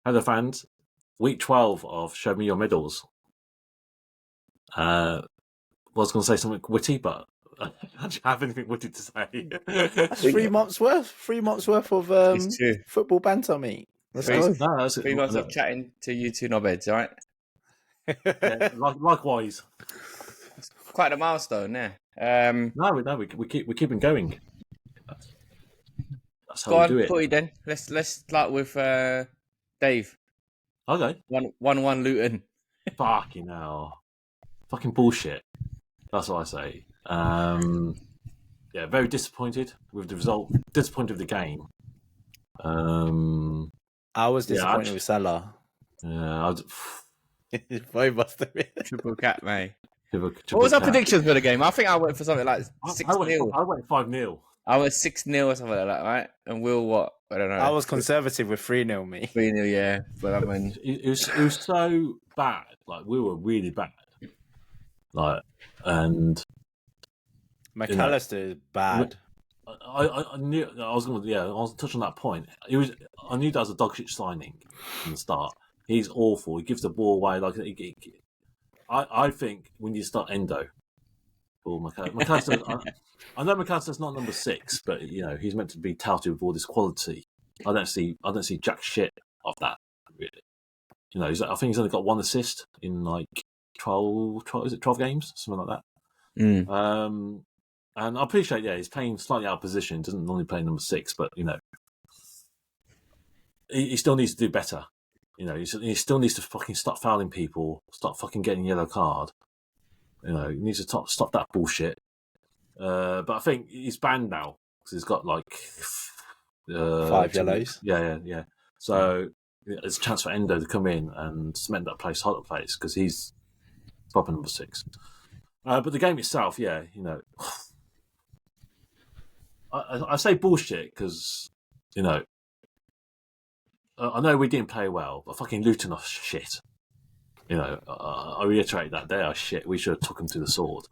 Hello, fans. Week 12 of Show Me Your Medals. I was going to say something witty, but I don't have anything witty to say. That's 3 months worth. 3 months worth of football banter, mate. Let's go. No, 3 months of chatting to you two knobheads, all right? Yeah, likewise. It's quite a milestone, yeah. No, we keeping going. That's how Go we on, do it. Footy then. Let's start with Dave. Okay. 1-1 Luton. Fucking hell. Fucking bullshit. That's what I say. Yeah, very disappointed with the result. Disappointed with the game. I was disappointed with Salah. Yeah, Both must have been. Triple cap, mate. Triple What was our cap. predictions for the game? I think I went for something like 6-0. I went 5-0. I was 6-0 or something like that, right? And Will, what? I don't know. I was conservative with 3-0, mate. 3-0, yeah. But I mean, it was so bad. Like, we were really bad. Like, and McAllister is bad. I knew I was going to. Yeah, I was touching on that point. I knew that was a dog shit signing from the start. He's awful. He gives the ball away. Like, I think we need to start Endo. Or McAllister. I know McAllister's not number 6, but he's meant to be touted with all this quality. I don't see jack shit of that, really. I think he's only got 1 assist in like 12 games, something like that. And I appreciate, he's playing slightly out of position. Doesn't normally play number 6, but he still needs to do better. He still needs to fucking stop fouling people, stop fucking getting yellow card. He needs to stop that bullshit. But I think he's banned now because he's got like 5 yellows. Yeah. So there's a chance for Endo to come in and cement that place, hold that place, because he's proper number 6. But the game itself, I say bullshit because I know we didn't play well, but fucking Luton are shit. I reiterate that they are shit. We should have took them to the sword.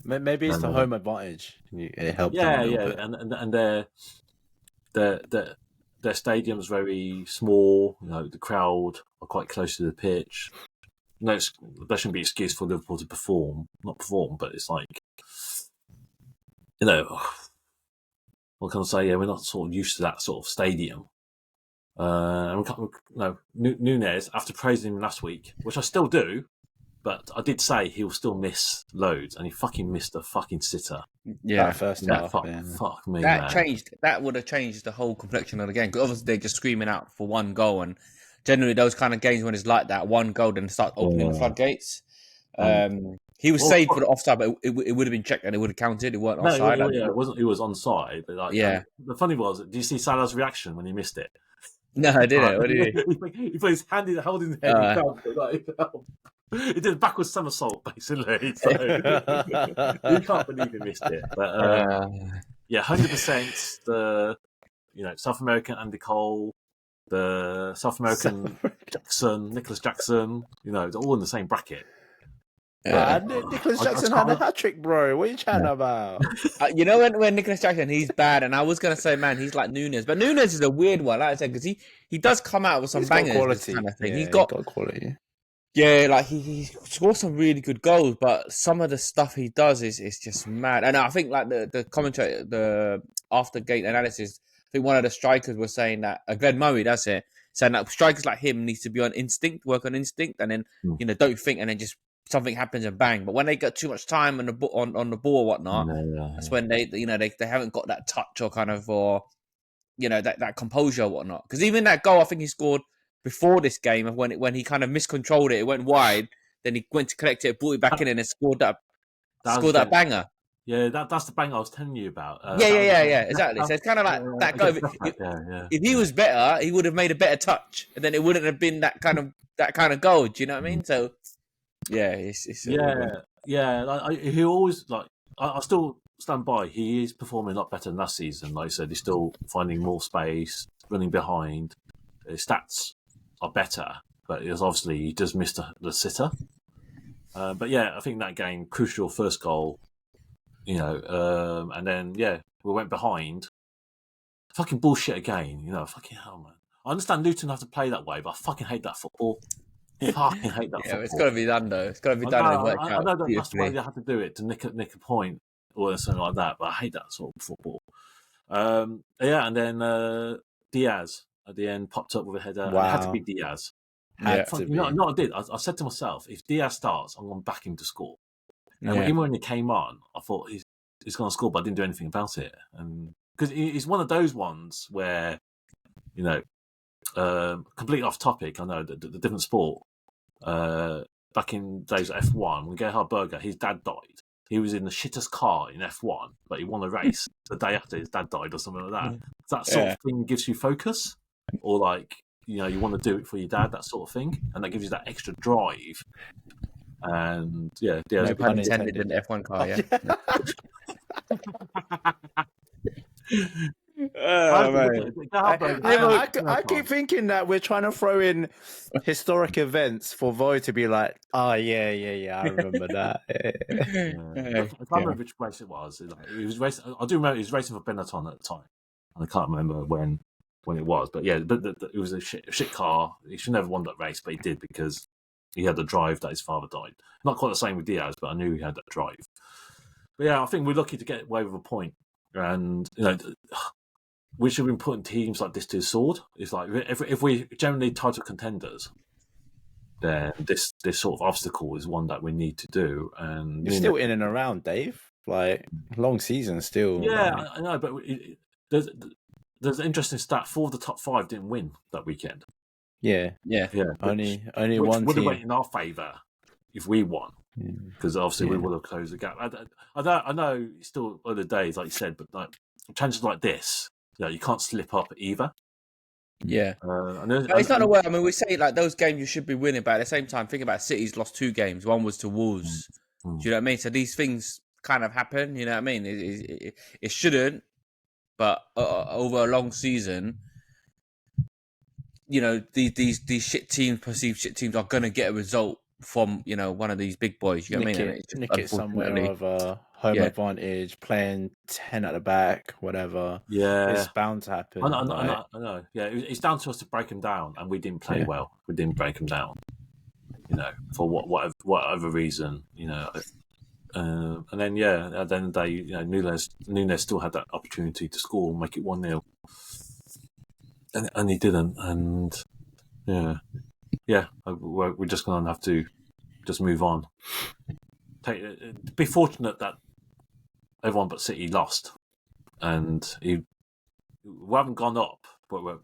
Maybe it's the home advantage. It helped. Yeah, and their stadium's very small. The crowd are quite close to the pitch. No, there shouldn't be excuse for Liverpool to not perform, but it's like, what can I say? Yeah, we're not sort of used to that sort of stadium. Nunez, after praising him last week, which I still do, but I did say he'll still miss loads, and he fucking missed a fucking sitter. Yeah, first half. Fuck me. That would have changed the whole complexion of the game, because obviously they're just screaming out for 1 goal, and generally those kind of games when it's like that, 1 goal, then start opening the floodgates. He was saved for the offside, but it would have been checked and it would have counted. It weren't offside. It wasn't. It was onside. But the funny was, do you see Salah's reaction when he missed it? No, I didn't. What did he put his hand holding his head. He did a backwards somersault, basically. So you can't believe he missed it. But 100%. The South American Andy Cole, the South American Nicholas Jackson. They're all in the same bracket. Nicholas Jackson had a hat-trick, bro. What are you chatting about? When Nicholas Jackson, he's bad, and I was going to say, man, he's like Nunez. But Nunez is a weird one, like I said, because he does come out with some bangers. Quality. Kind of thing. Yeah, he's got quality. Yeah, like he scores some really good goals, but some of the stuff he does is just mad. And I think like the commentary, the after gate analysis, I think one of the strikers was saying that Glenn Murray, that's it, saying that strikers like him needs to be on instinct, work on instinct, and then don't think, and then just something happens and bang. But when they get too much time on the ball or whatnot, that's when they haven't got that touch or kind of that composure or whatnot. Because even that goal, I think he scored before this game, when he kind of miscontrolled it, it went wide. Then he went to collect it, brought it back in, and then scored that banger. Yeah, that's the bang I was telling you about. Exactly. So it's kind of like that goal. If he was better, he would have made a better touch, and then it wouldn't have been that kind of goal. Do you know what I mean? So he always I still stand by. He is performing a lot better than last season. Like I said, he's still finding more space, running behind. His stats are better, but obviously he does miss the sitter. But I think that game, crucial first goal. And then we went behind. Fucking bullshit again. Fucking hell, man. I understand Luton have to play that way, but I fucking hate that football. Fucking hate that football. It's got to be done though. It's got to be done and worked out. I know that's the way they have to do it to nick a point or something like that, but I hate that sort of football. And then Diaz at the end popped up with a header. Wow. It had to be Diaz. I did. I said to myself, if Diaz starts, I'm going to back him to score. And even when he came on, I thought he's going to score, but I didn't do anything about it. And because he's one of those ones where, completely off topic. I know the different sport. Back in days of F1, when Gerhard Berger, his dad died. He was in the shittest car in F1, but he won a race the day after his dad died or something like that. That sort of thing gives you focus, or you want to do it for your dad, that sort of thing, and that gives you that extra drive. And no pun intended in the F1 car, I keep thinking that we're trying to throw in historic events for Voy to be like, oh yeah, I remember that. I can't remember which race it was. He was racing. I do remember he was racing for Benetton at the time. I can't remember when it was, but it was a shit car. He should never have won that race, but he did because he had the drive that his father died. Not quite the same with Diaz, but I knew he had that drive. But I think we're lucky to get away with a point, and we should have been putting teams like this to the sword. It's like if we generally title contenders, then this sort of obstacle is one that we need to do. And you're still in and around, Dave. Like long season still. Yeah, I know, but there's an interesting stat. 4 of the top 5 didn't win that weekend. Yeah. Only one would team have went in our favour if we won, because obviously we would have closed the gap. I know it's still early days, like you said, but like chances like this, you can't slip up either. Yeah, it's not a way. I mean, we say like those games you should be winning, but at the same time, think about City's lost 2 games. One was to Wolves. Do you know what I mean? So these things kind of happen. You know what I mean? It shouldn't, but over a long season, these perceived shit teams are going to get a result from one of these big boys. You know what I mean? Nick it somewhere of a home advantage, playing 10 at the back, whatever. Yeah, it's bound to happen. I know. Yeah, it's down to us to break them down, and we didn't play well. We didn't break them down. For whatever reason, and then at the end of the day, Nunes still had that opportunity to score and make it 1-0. And he didn't, and we're just going to have to just move on. Be fortunate that everyone but City lost, and we haven't gone up, but we're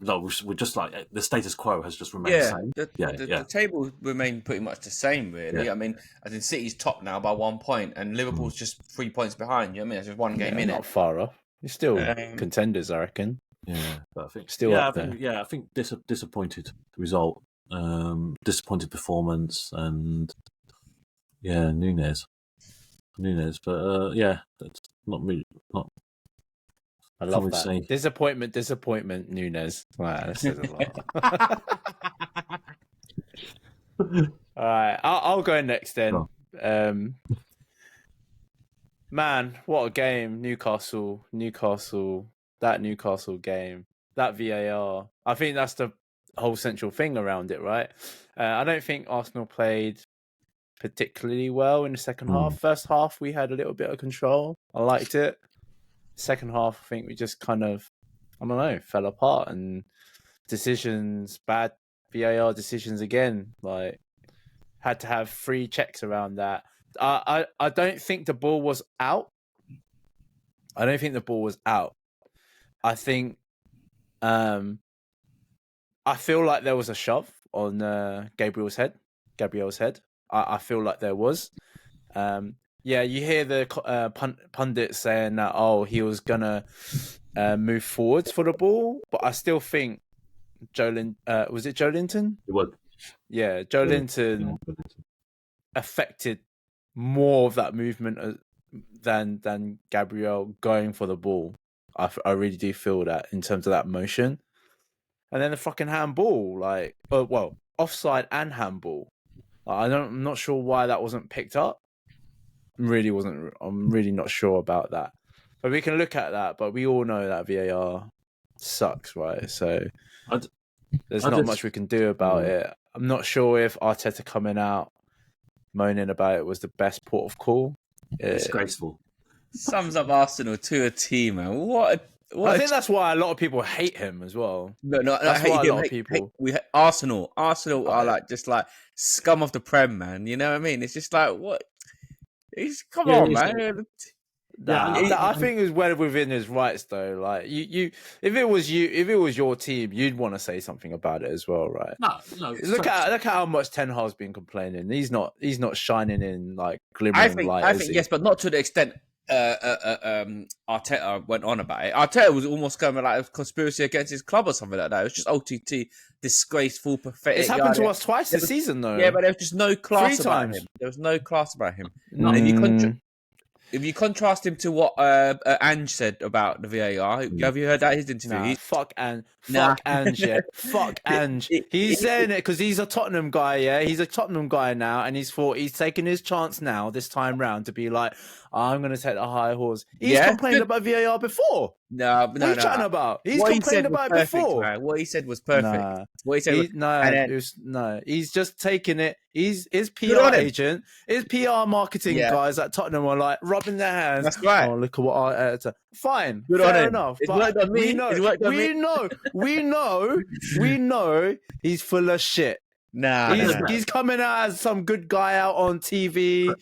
just like the status quo has just remained the same. The table remained pretty much the same, really. I mean, I think City's top now by 1 point, and Liverpool's just 3 points behind. You know what I mean? It's just one game in not far off. You're still contenders, I reckon. Yeah, but I think still up there. I think disappointed result, disappointed performance, and Nunes. But that's not me. Not. I love that. Say. Disappointment. Nunes. Wow, that says a lot. All right, I'll go next then. Sure. Man, what a game! Newcastle. That Newcastle game, that VAR. I think that's the whole central thing around it, right? I don't think Arsenal played particularly well in the second half. First half, we had a little bit of control. I liked it. Second half, I think we just kind of, fell apart, and bad VAR decisions again. Like, had to have 3 checks around that. I don't think the ball was out. I think, I feel like there was a shove on Gabriel's head. I feel like there was. You hear the pundit saying that, he was gonna move forwards for the ball, but I still think was it Joelinton? It was. Yeah, Joelinton affected more of that movement than Gabriel going for the ball. I really do feel that in terms of that motion. And then the fucking handball, offside and handball. I'm not sure why that wasn't picked up. I'm really not sure about that. But we can look at that, but we all know that VAR sucks, right? So There's I not just- much we can do about it. I'm not sure if Arteta coming out moaning about it was the best port of call. Disgraceful. Sums up Arsenal to a T, man. I think that's why a lot of people hate him as well. No, That's I hate why a him. lot of people. Arsenal are like just like scum of the Prem, man. You know what I mean? It's just like what? Come Yeah, on, it's man. I think it was well within his rights, though. Like if it was your team, you'd want to say something about it as well, right? No. Look at how much Ten Hag's been complaining. He's not shining in like glimmering light. I think yes, but not to the extent Arteta went on about it. Arteta was almost going like a conspiracy against his club or something like that. It was just OTT, disgraceful, pathetic. It's happened to us twice this season, though. Yeah, but there was just no class 3 about times. him. There was no class about him. Mm. If you contrast him to what Ange said about the VAR, have you heard that his interview? Nah, fuck Ange, yeah. Fuck Ange. He's saying it because he's a Tottenham guy, yeah. He's a Tottenham guy now, and he's taking his chance now this time round to be like, I'm going to take the high horse. He's complained about VAR before. No. What are you chatting about? He's complained about it before. Man. What he said was perfect. Nah. What he said he's just taking it. His PR agent, his PR marketing guys at Tottenham are like rubbing their hands. That's right. Oh, look at what Arteta. Fine, Good fair on him. enough. It's but worked on me. We know he's full of shit. Nah, he's coming out as some good guy out on TV,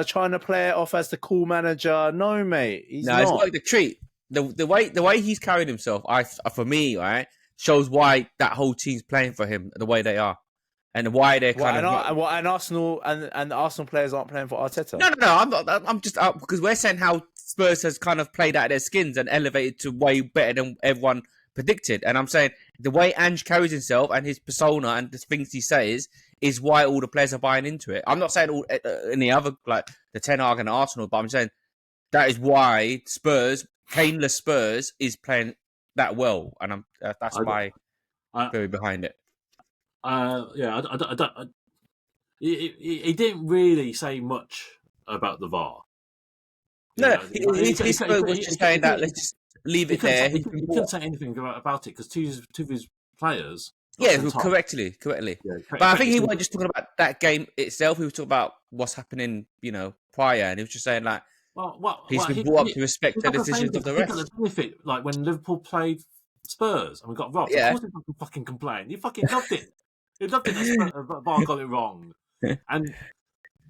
trying to play it off as the cool manager. No, mate, he's not. It's like the treat. The way he's carried himself, for me, right, shows why that whole team's playing for him the way they are, and why they're and Arsenal and the Arsenal players aren't playing for Arteta. No. I'm not. I'm just out because we're saying how Spurs has kind of played out their skins and elevated to way better than everyone predicted. And I'm saying the way Ange carries himself and his persona and the things he says is why all the players are buying into it. I'm not saying all any other like the Ten Hag and Arsenal, but I'm saying that is why Spurs, Kaneless Spurs, is playing that well, and that's my theory behind it. He didn't really say much about the VAR. He was just saying that let's just leave it there. He couldn't say anything about it because two of his players. Correctly. Yeah, but I think he wasn't just talking about that game itself. He was talking about what's happening, prior, and he was just saying like, he's been brought up to respect the decisions of the rest. The benefit, like when Liverpool played Spurs and we got robbed. Yeah. Of course, he fucking complained. He fucking loved it. He loved it that VAR got it wrong, and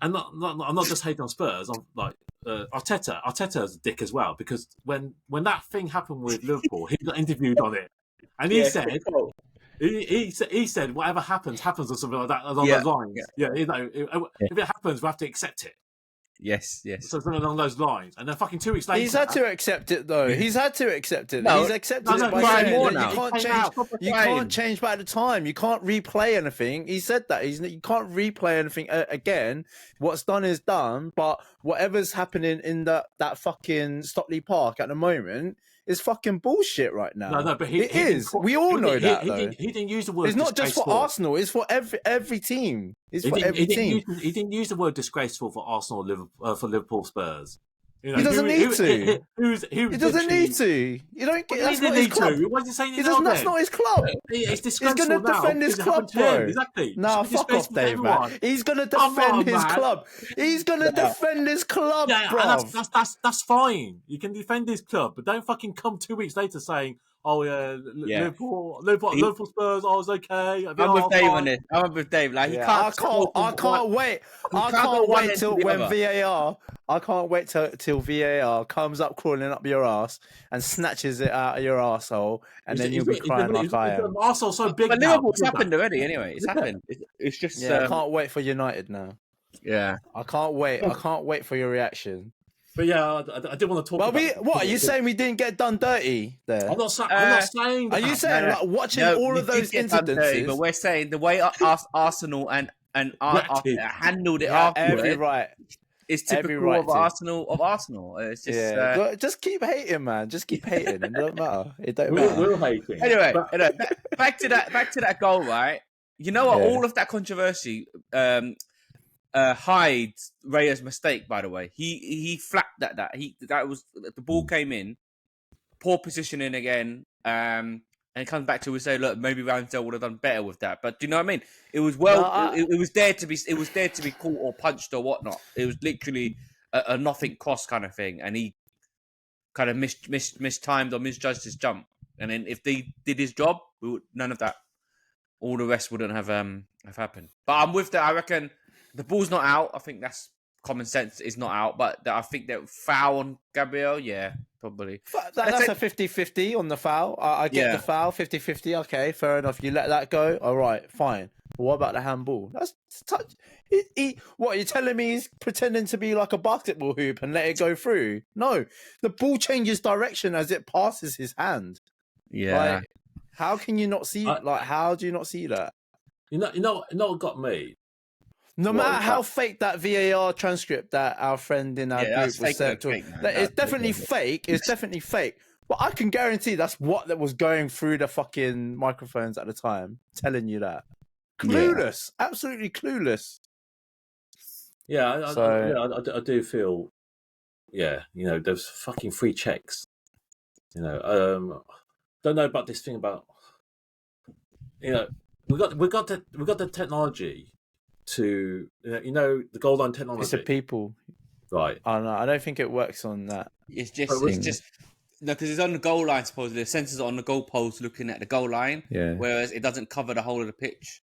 I'm not just hating on Spurs. I'm like Arteta. Arteta's a dick as well because when that thing happened with Liverpool, he got interviewed on it, and he said. He said whatever happens or something like that along those lines. If it happens, we have to accept it. Yes. So something along those lines, and then fucking 2 weeks later, he's had to accept it though. He's had to accept it. No, he's accepted it by crying saying more that now. you can't change back the time. You can't replay anything. He said that you can't replay anything again. What's done is done. But whatever's happening in that fucking Stockley Park at the moment is fucking bullshit right now. No, but it is. We all know that. He didn't use the word. It's not just for Arsenal. It's for every team. It's for every team. He didn't use the word disgraceful for Arsenal, for Liverpool, Spurs. He doesn't need to. He doesn't need to. You don't get. That's not his club. Why is he saying that's not his club. It's He's going to defend his club, bro. Exactly. Nah, fuck off, Dave, man. He's going to defend his club. He's going to defend his club, bro. That's fine. You can defend his club, but don't fucking come 2 weeks later saying, "Oh yeah, Liverpool Spurs. I was okay." I'm with Dave on this. I'm with Dave. Like I can't wait. I can't wait till when VAR. I can't wait till VAR comes up crawling up your ass and snatches it out of your arsehole, and then you'll be crying like I am. Arsehole's so big. But Liverpool's happened already. Anyway, it's happened. It's just. I can't wait for United now. Yeah, I can't wait. I can't wait for your reaction. But yeah, I did want to talk. What are you saying? We didn't get done dirty there. I'm not saying. Are you saying like watching all of those incidences? But we're saying the way Arsenal and handled it afterwards. It's typical of Arsenal. It's just just keep hating, man. Just keep hating. It don't matter. It don't matter. We're hating. Anyway, back to that goal, right? You know what? All of that controversy hides Raya's mistake. By the way, he flapped that was the ball came in, poor positioning again, and And it comes back to we say, look, maybe Ramsdale would have done better with that. But do you know what I mean? It was it was there to be caught or punched or whatnot. It was literally a nothing cost kind of thing, and he kind of mistimed or misjudged his jump. And then if they did his job, none of that, all the rest wouldn't have happened. But I'm with that. I reckon the ball's not out. I think that's common sense. Is not out, but I think that foul on Gabriel, yeah, probably. That's a 50-50 on the foul. I get the foul, 50-50. Okay, fair enough. You let that go. All right, fine. But what about the handball? That's touch. What, are you telling me he's pretending to be like a basketball hoop and let it go through? No, the ball changes direction as it passes his hand. Yeah. Like, how can you not see? How do you not see that? You know what got me? No matter how fake that VAR transcript that our friend in our group was sent to, it's definitely fake. It's definitely fake. But I can guarantee that's what was going through the fucking microphones at the time, telling you that. Clueless, absolutely clueless. Yeah, I do feel. Yeah, there's fucking free checks. Don't know about this thing about. We got the technology to the goal line technology. It's the people, right? I don't think it works on that. It's just no, because it's on the goal line. Supposedly, the sensors are on the goal post looking at the goal line. Yeah. Whereas it doesn't cover the whole of the pitch.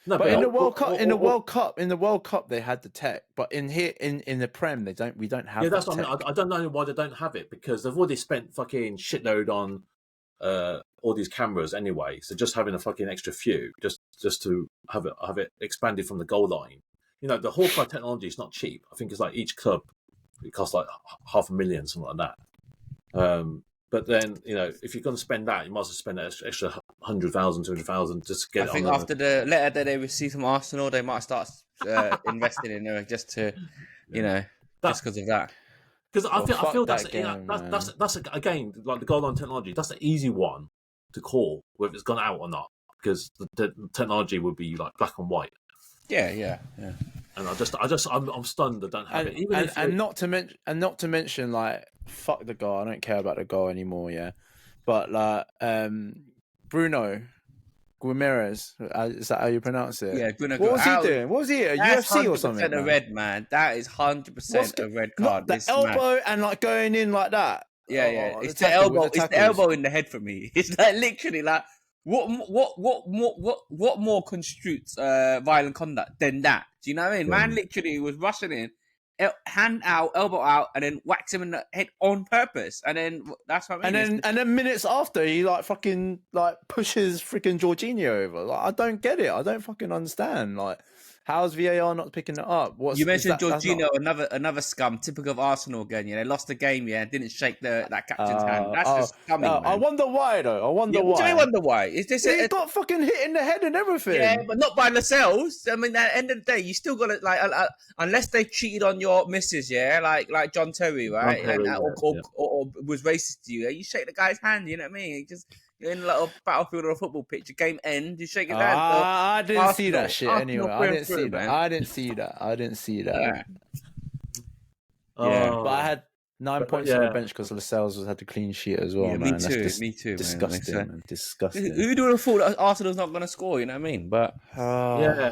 No, but in the World Cup, they had the tech, but in the Prem, we don't have. Yeah, that's what I mean. I don't know why they don't have it, because they've already spent fucking shitload on all these cameras anyway. So just having a fucking extra few, just to have it expanded from the goal line. The Hawkeye technology is not cheap. I think it's like each club, it costs like $500,000, something like that. But then, if you're going to spend that, you might as well spend an extra 100,000, 200,000 just to get. I think after the letter that they received from Arsenal, they might start investing in there just to, just because of that. Because I feel that's again, like the goal line technology. That's the easy one to call whether it's gone out or not, because the technology would be like black and white. Yeah. And I'm stunned they don't have it. And not to mention, like, fuck the goal. I don't care about the goal anymore. Yeah, but like Bruno Guimaraes, is that how you pronounce it? Yeah, Bruno. What was he doing? What was he at UFC or something? That's 100% a red, man. That is 100% a red card. The elbow and like going in like that. Yeah. It's the elbow. It's the elbow in the head for me. It's like literally like what more constitutes violent conduct than that? Do you know what I mean? Man, literally was rushing in, hand out, elbow out, and then whacks him in the head on purpose. And then that's what I mean. And then minutes after, he like fucking like pushes freaking Jorginho over. Like, I don't get it. I don't fucking understand. Like, how's VAR not picking it up? You mentioned Jorginho, another scum, typical of Arsenal again. Yeah, they lost the game. Yeah, didn't shake that captain's hand. That's just scummy. Man. I wonder why though. Why. I wonder why. Is this? He got fucking hit in the head and everything. Yeah, but not by Lascelles. I mean, at the end of the day, you still got to like, unless they cheated on your missus, yeah, like John Terry, right, or was racist to you. You shake the guy's hand. You know what I mean? You're in a little battlefield or a football pitch. The game ends. You shake his hand. I didn't see that shit anyway. I didn't see that. Yeah, but I had 9 points on the bench because Lascelles had the clean sheet as well. Yeah, man. Me too. Disgusting. Man. Disgusting. Who would have thought that Arsenal's not going to score? You know what I mean? But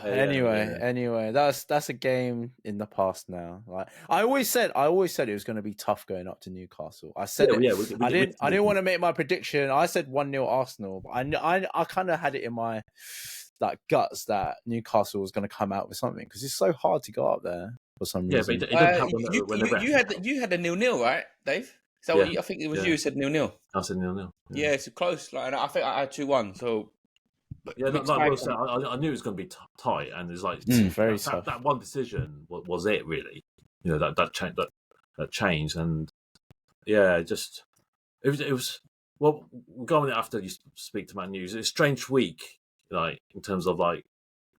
anyway, that's a game in the past now. Like I always said it was going to be tough going up to Newcastle. I said it. I didn't want to make my prediction. I said 1-0 Arsenal, but I kind of had it in my guts that Newcastle was going to come out with something, because it's so hard to go up there for some reason. But it didn't happen. You had a 0-0, right, Dave? So I think it was you who said 0-0. I said 0-0. Yeah, it's close. Like, I think I had 2-1. So yeah, I knew it was going to be tight, and it's like very tough. That one decision was it really? That change, and yeah, it was. Well, we'll go on it after you speak to Man News. It's a strange week, like in terms of like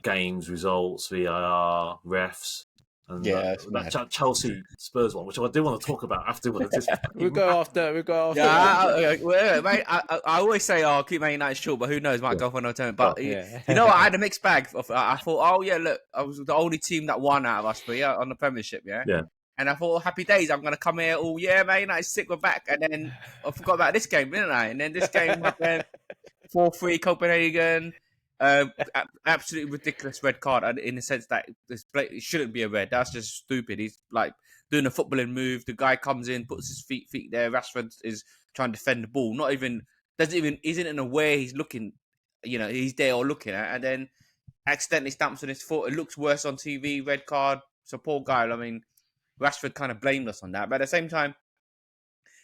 games, results, VAR, refs. And that Chelsea Spurs one, which I do want to talk about afterwards. We'll go after. Yeah, mate, I always say, "Oh, keep Man United short," but who knows? Might go for another turn. But you know what? I had a mixed bag. I thought, look, I was the only team that won out of us, but on the Premiership, yeah. And I thought, happy days, I'm going to come here. Oh, yeah, Man United sick, we're back. And then I forgot about this game, didn't I? And then this game happened. 4-3 Copenhagen. Absolutely ridiculous red card in the sense that it shouldn't be a red. That's just stupid. He's like doing a footballing move. The guy comes in, puts his feet there. Rashford is trying to defend the ball. Isn't in a way he's looking. He's there or looking at, and then accidentally stamps on his foot. It looks worse on TV. Red card. So poor guy. I mean, Rashford kind of blamed us on that, but at the same time,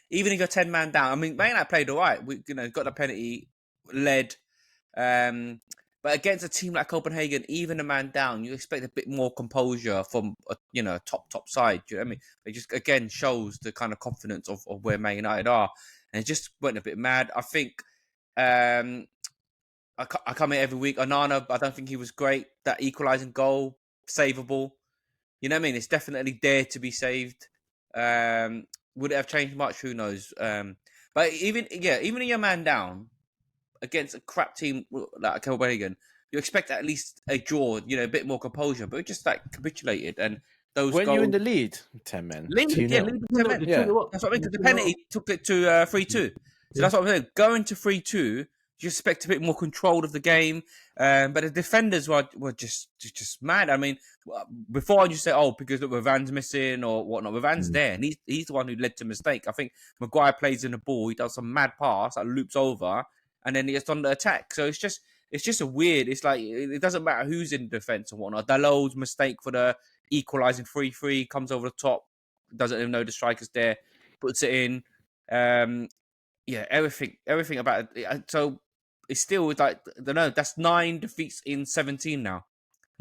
even if you're 10 man down, I mean, Man United played all right. We got the penalty, led. But against a team like Copenhagen, even a man down, you expect a bit more composure from a top side. Do you know what I mean? It just again shows the kind of confidence of where Man United are, and it just went a bit mad. I think I come here every week. Onana, I don't think he was great. That equalising goal, savable. You know what I mean? It's definitely there to be saved. Would it have changed much? Who knows? But even in your man down against a crap team like Copenhagen, you expect at least a draw, a bit more composure, but it just like capitulated. And those When goals... you're in the lead, 10 men. Lead 10 men. Yeah. That's what I mean, because the penalty took it to 3-2. So that's what I'm saying. Going to 3-2, you expect a bit more control of the game. But the defenders were just mad. I mean, before I just say, because look, Van's missing or whatnot. Van's there, and he's the one who led to mistake. I think Maguire plays in the ball. He does some mad pass that loops over, and then he gets on the attack. So it's just a weird. It's like it doesn't matter who's in defence or whatnot. Dalot's mistake for the equalising 3-3 comes over the top. Doesn't even know the striker's there. Puts it in. Everything about it. So it's still like, I don't know. That's 9 defeats in 17 now.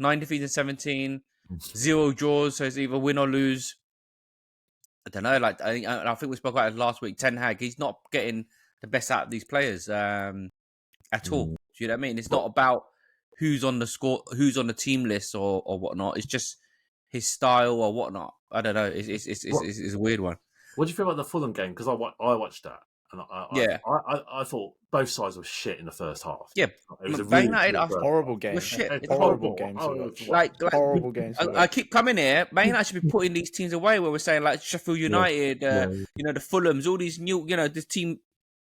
9 defeats in 17, 0 draws. So it's either win or lose. I don't know. Like I think we spoke about it last week. Ten Hag, he's not getting the best out of these players at all. Do you know what I mean? It's not about who's on the score, who's on the team list or whatnot. It's just his style or whatnot. I don't know. It's a weird one. What do you feel about the Fulham game? Because I watched that. And I thought both sides were shit in the first half. Yeah, it was a horrible game. It shit. It's horrible games. Horrible games. I keep coming here. Man United should be putting these teams away. Where we're saying like Sheffield United, the Fulhams, all these new, this team,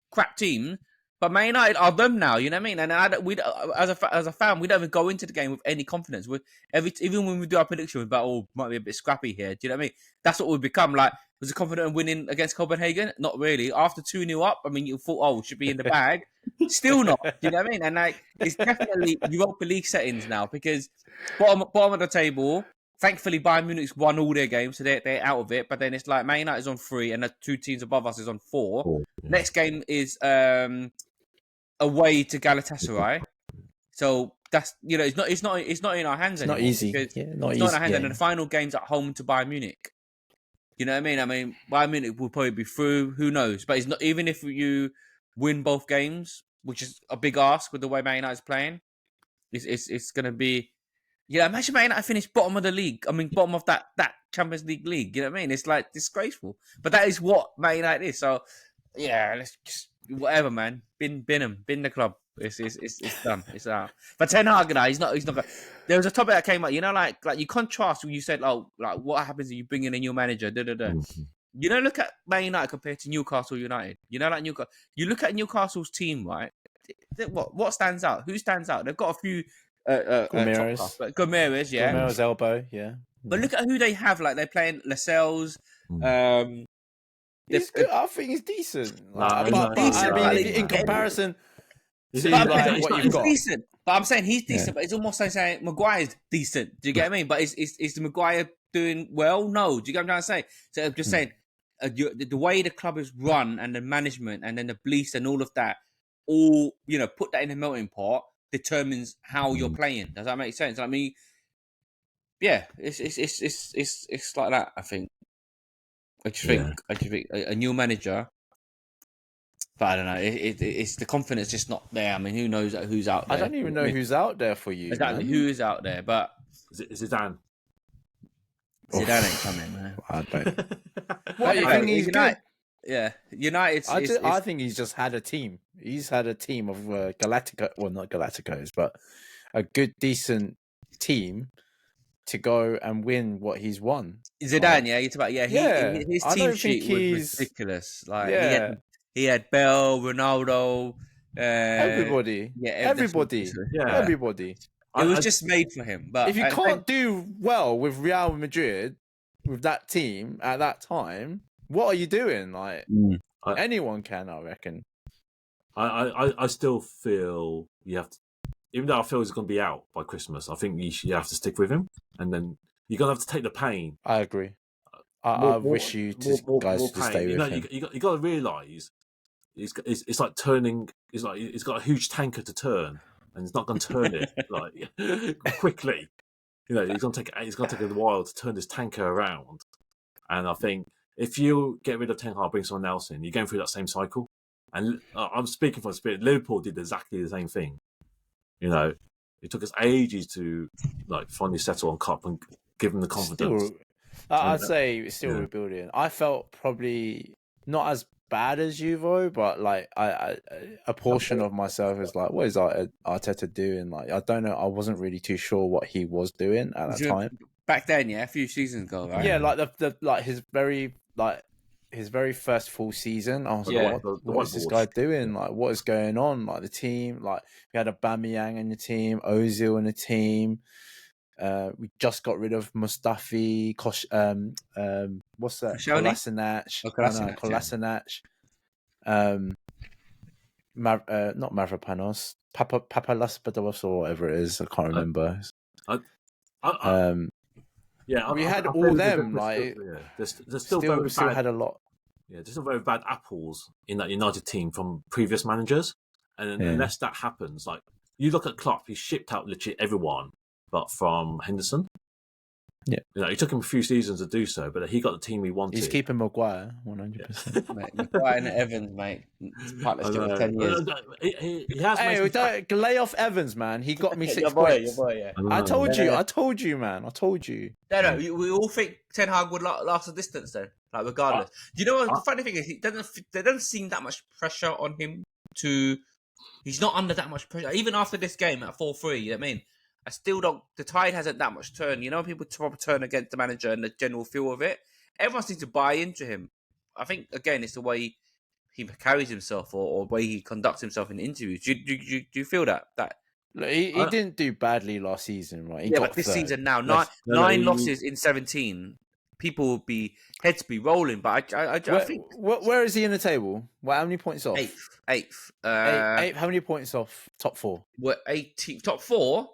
crap team. But Man United are them now. You know what I mean? And we as a fan, we don't even go into the game with any confidence. Even when we do our prediction, we're about might be a bit scrappy here. Do you know what I mean? That's what we've become like. Was it confident in winning against Copenhagen? Not really. After 2-0 up, I mean, you thought, we should be in the bag. Still not. Do you know what I mean? And like, it's definitely Europa League settings now because bottom of the table. Thankfully, Bayern Munich's won all their games, so they're out of it. But then it's like Man United's on 3, and the 2 teams above us is on 4. Next game is away to Galatasaray. So that's it's not in our hands anymore. Not easy. It's not not easy. in our hands. And the final game's at home to Bayern Munich. You know what I mean? I mean, Bayern Munich will probably be through. Who knows? But it's not even if you win both games, which is a big ask with the way Man United's playing. It's going to be. Imagine Man United finish bottom of the league. I mean, bottom of that Champions League league. You know what I mean? It's like disgraceful. But that is what Man United is. So let's just whatever, man. Bin the club. It's done. It's out. But Ten Hag, he's not. There was a topic that came up. Like you contrast when you said, like what happens if you bring in a new manager? Look at Man United compared to Newcastle United. Like Newcastle. You look at Newcastle's team, right? What stands out? Who stands out? They've got a few. Gomeres, yeah. Gomeres elbow, yeah. But look at who they have. Like they're playing Lascelles. He's good. I think he's decent. In comparison. He's decent, but I'm saying he's decent. But it's almost like saying Maguire's decent. Do you get what I mean? But is Maguire doing well? No. Do you get what I'm trying to say? So I'm just saying the way the club is run and the management and then the beliefs and all of that, all put that in a melting pot determines how you're playing. Does that make sense? I mean, yeah, it's like that. I think. I just think a new manager. But I don't know. It's the confidence just not there. I mean, who knows who's out there? I don't even know who's out there for you. Exactly, who is out there? But is it Zidane? Zidane ain't coming, man. I don't. What you think he's good? Yeah, United. I think he's just had a team. He's had a team of Galacticos. Well, not Galacticos, but a good, decent team to go and win what he's won. Zidane, He's about his team sheet was ridiculous. Like he had Bell, Ronaldo, Everybody. Yeah, Everybody. Yeah. Everybody. It was just made for him. But If you can't do well with Real Madrid, with that team at that time, what are you doing? Like anyone can, I reckon. I still feel you have to, even though I feel he's going to be out by Christmas, I think you have to stick with him, and then you're going to have to take the pain. I agree. I wish you guys to stay with him. You got to realise it's like turning. It's like it's got a huge tanker to turn, and it's not going to turn it like quickly. You know, it's going to take a while to turn this tanker around. And I think if you get rid of Ten Hag, bring someone else in, you're going through that same cycle. And I'm speaking from spirit. Liverpool did exactly the same thing. You know, it took us ages to like finally settle on Cup and give them the confidence. I'd say it's still rebuilding. I felt probably not as bad as Juvo, but like a portion of myself is like, what is Arteta doing? Like, I don't know. I wasn't really too sure what he was doing at that time. Back then, a few seasons ago, right? Yeah, like his very first full season. I was like, what is this guy doing? Like, what is going on? Like the team, like we had Aubameyang in the team, Ozil in the team. We just got rid of Mustafi. What's that? Kolasinac. Kolasinac. Not Mavropanos. Papalaspados or whatever it is. I can't remember. We had all them. Like, there's still had a lot. Yeah, there's still very bad apples in that United team from previous managers, and unless that happens, like you look at Klopp, he shipped out literally everyone, but from Henderson. Yeah, you know, it took him a few seasons to do so, but he got the team he wanted. He's keeping Maguire 100%. Mate, Maguire and Evans, mate. Partnership of 10 years. He has. Hey, don't lay off Evans, man. He got me 6 Your points. boy, yeah. I told you, man. I told you. No, we all think Ten Hag would last a distance, though. Like, regardless. Do you know what the funny thing is? There doesn't seem that much pressure on him to. He's not under that much pressure. Even after this game at 4-3, you know what I mean? I still don't. The tide hasn't that much turned. You know, people turn against the manager and the general feel of it. Everyone seems to buy into him. I think again, it's the way he carries himself or way he conducts himself in interviews. Do you feel that? Look, he didn't do badly last season, right? He yeah, got but this third. season now, nine losses in 17. People will be heads be rolling. But I think where is he in the table? Well, how many points off? Eighth. Eighth. How many points off top four? We're 18, top four.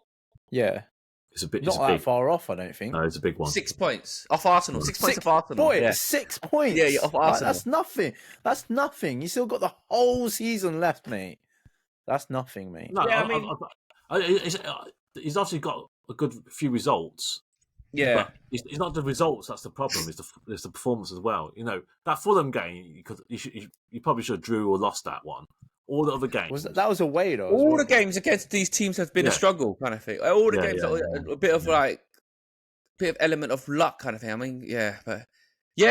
Yeah. It's a bit not that far off, I don't think. No, it's a big one. 6 points off Arsenal. 6 points off Arsenal. Boy, 6 points. Yeah, off Arsenal. That's nothing. That's nothing. You still got the whole season left, mate. That's nothing, mate. No, yeah, he's obviously got a good few results. Yeah, but it's not the results that's the problem. It's the performance as well. You know, that Fulham game, you probably should have drew or lost that one. All the other games. That was away, though. All the games against these teams have been a struggle, kind of thing. All the games are a bit of element of luck, kind of thing. I mean, but it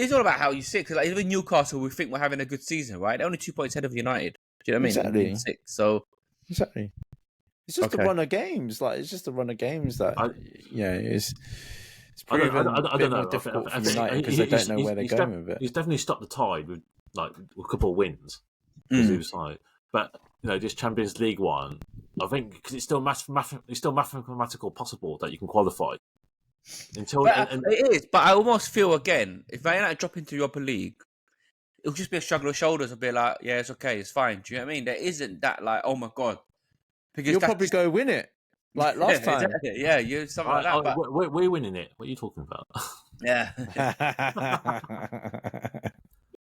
is all about how you sit. Because like, even Newcastle, we think we're having a good season, right? They're only 2 points ahead of United. Do you know what I mean? Exactly. 6, so exactly. It's just the run of games. Like it's just the run of games that it's proven I don't know. More difficult for United because they don't know where they're going with it. He's definitely stopped the tide with like a couple of wins. But you know, this Champions League one, I think because it's still mathematical possible that you can qualify. It is, but I almost feel again if Man United drop into the upper league, it'll just be a shrug of the shoulders and be like, yeah, it's okay, it's fine. Do you know what I mean? There isn't that like, oh my god, because you'll probably go win it like last time. Exactly. Yeah, you something like that. But we're winning it. What are you talking about? Yeah.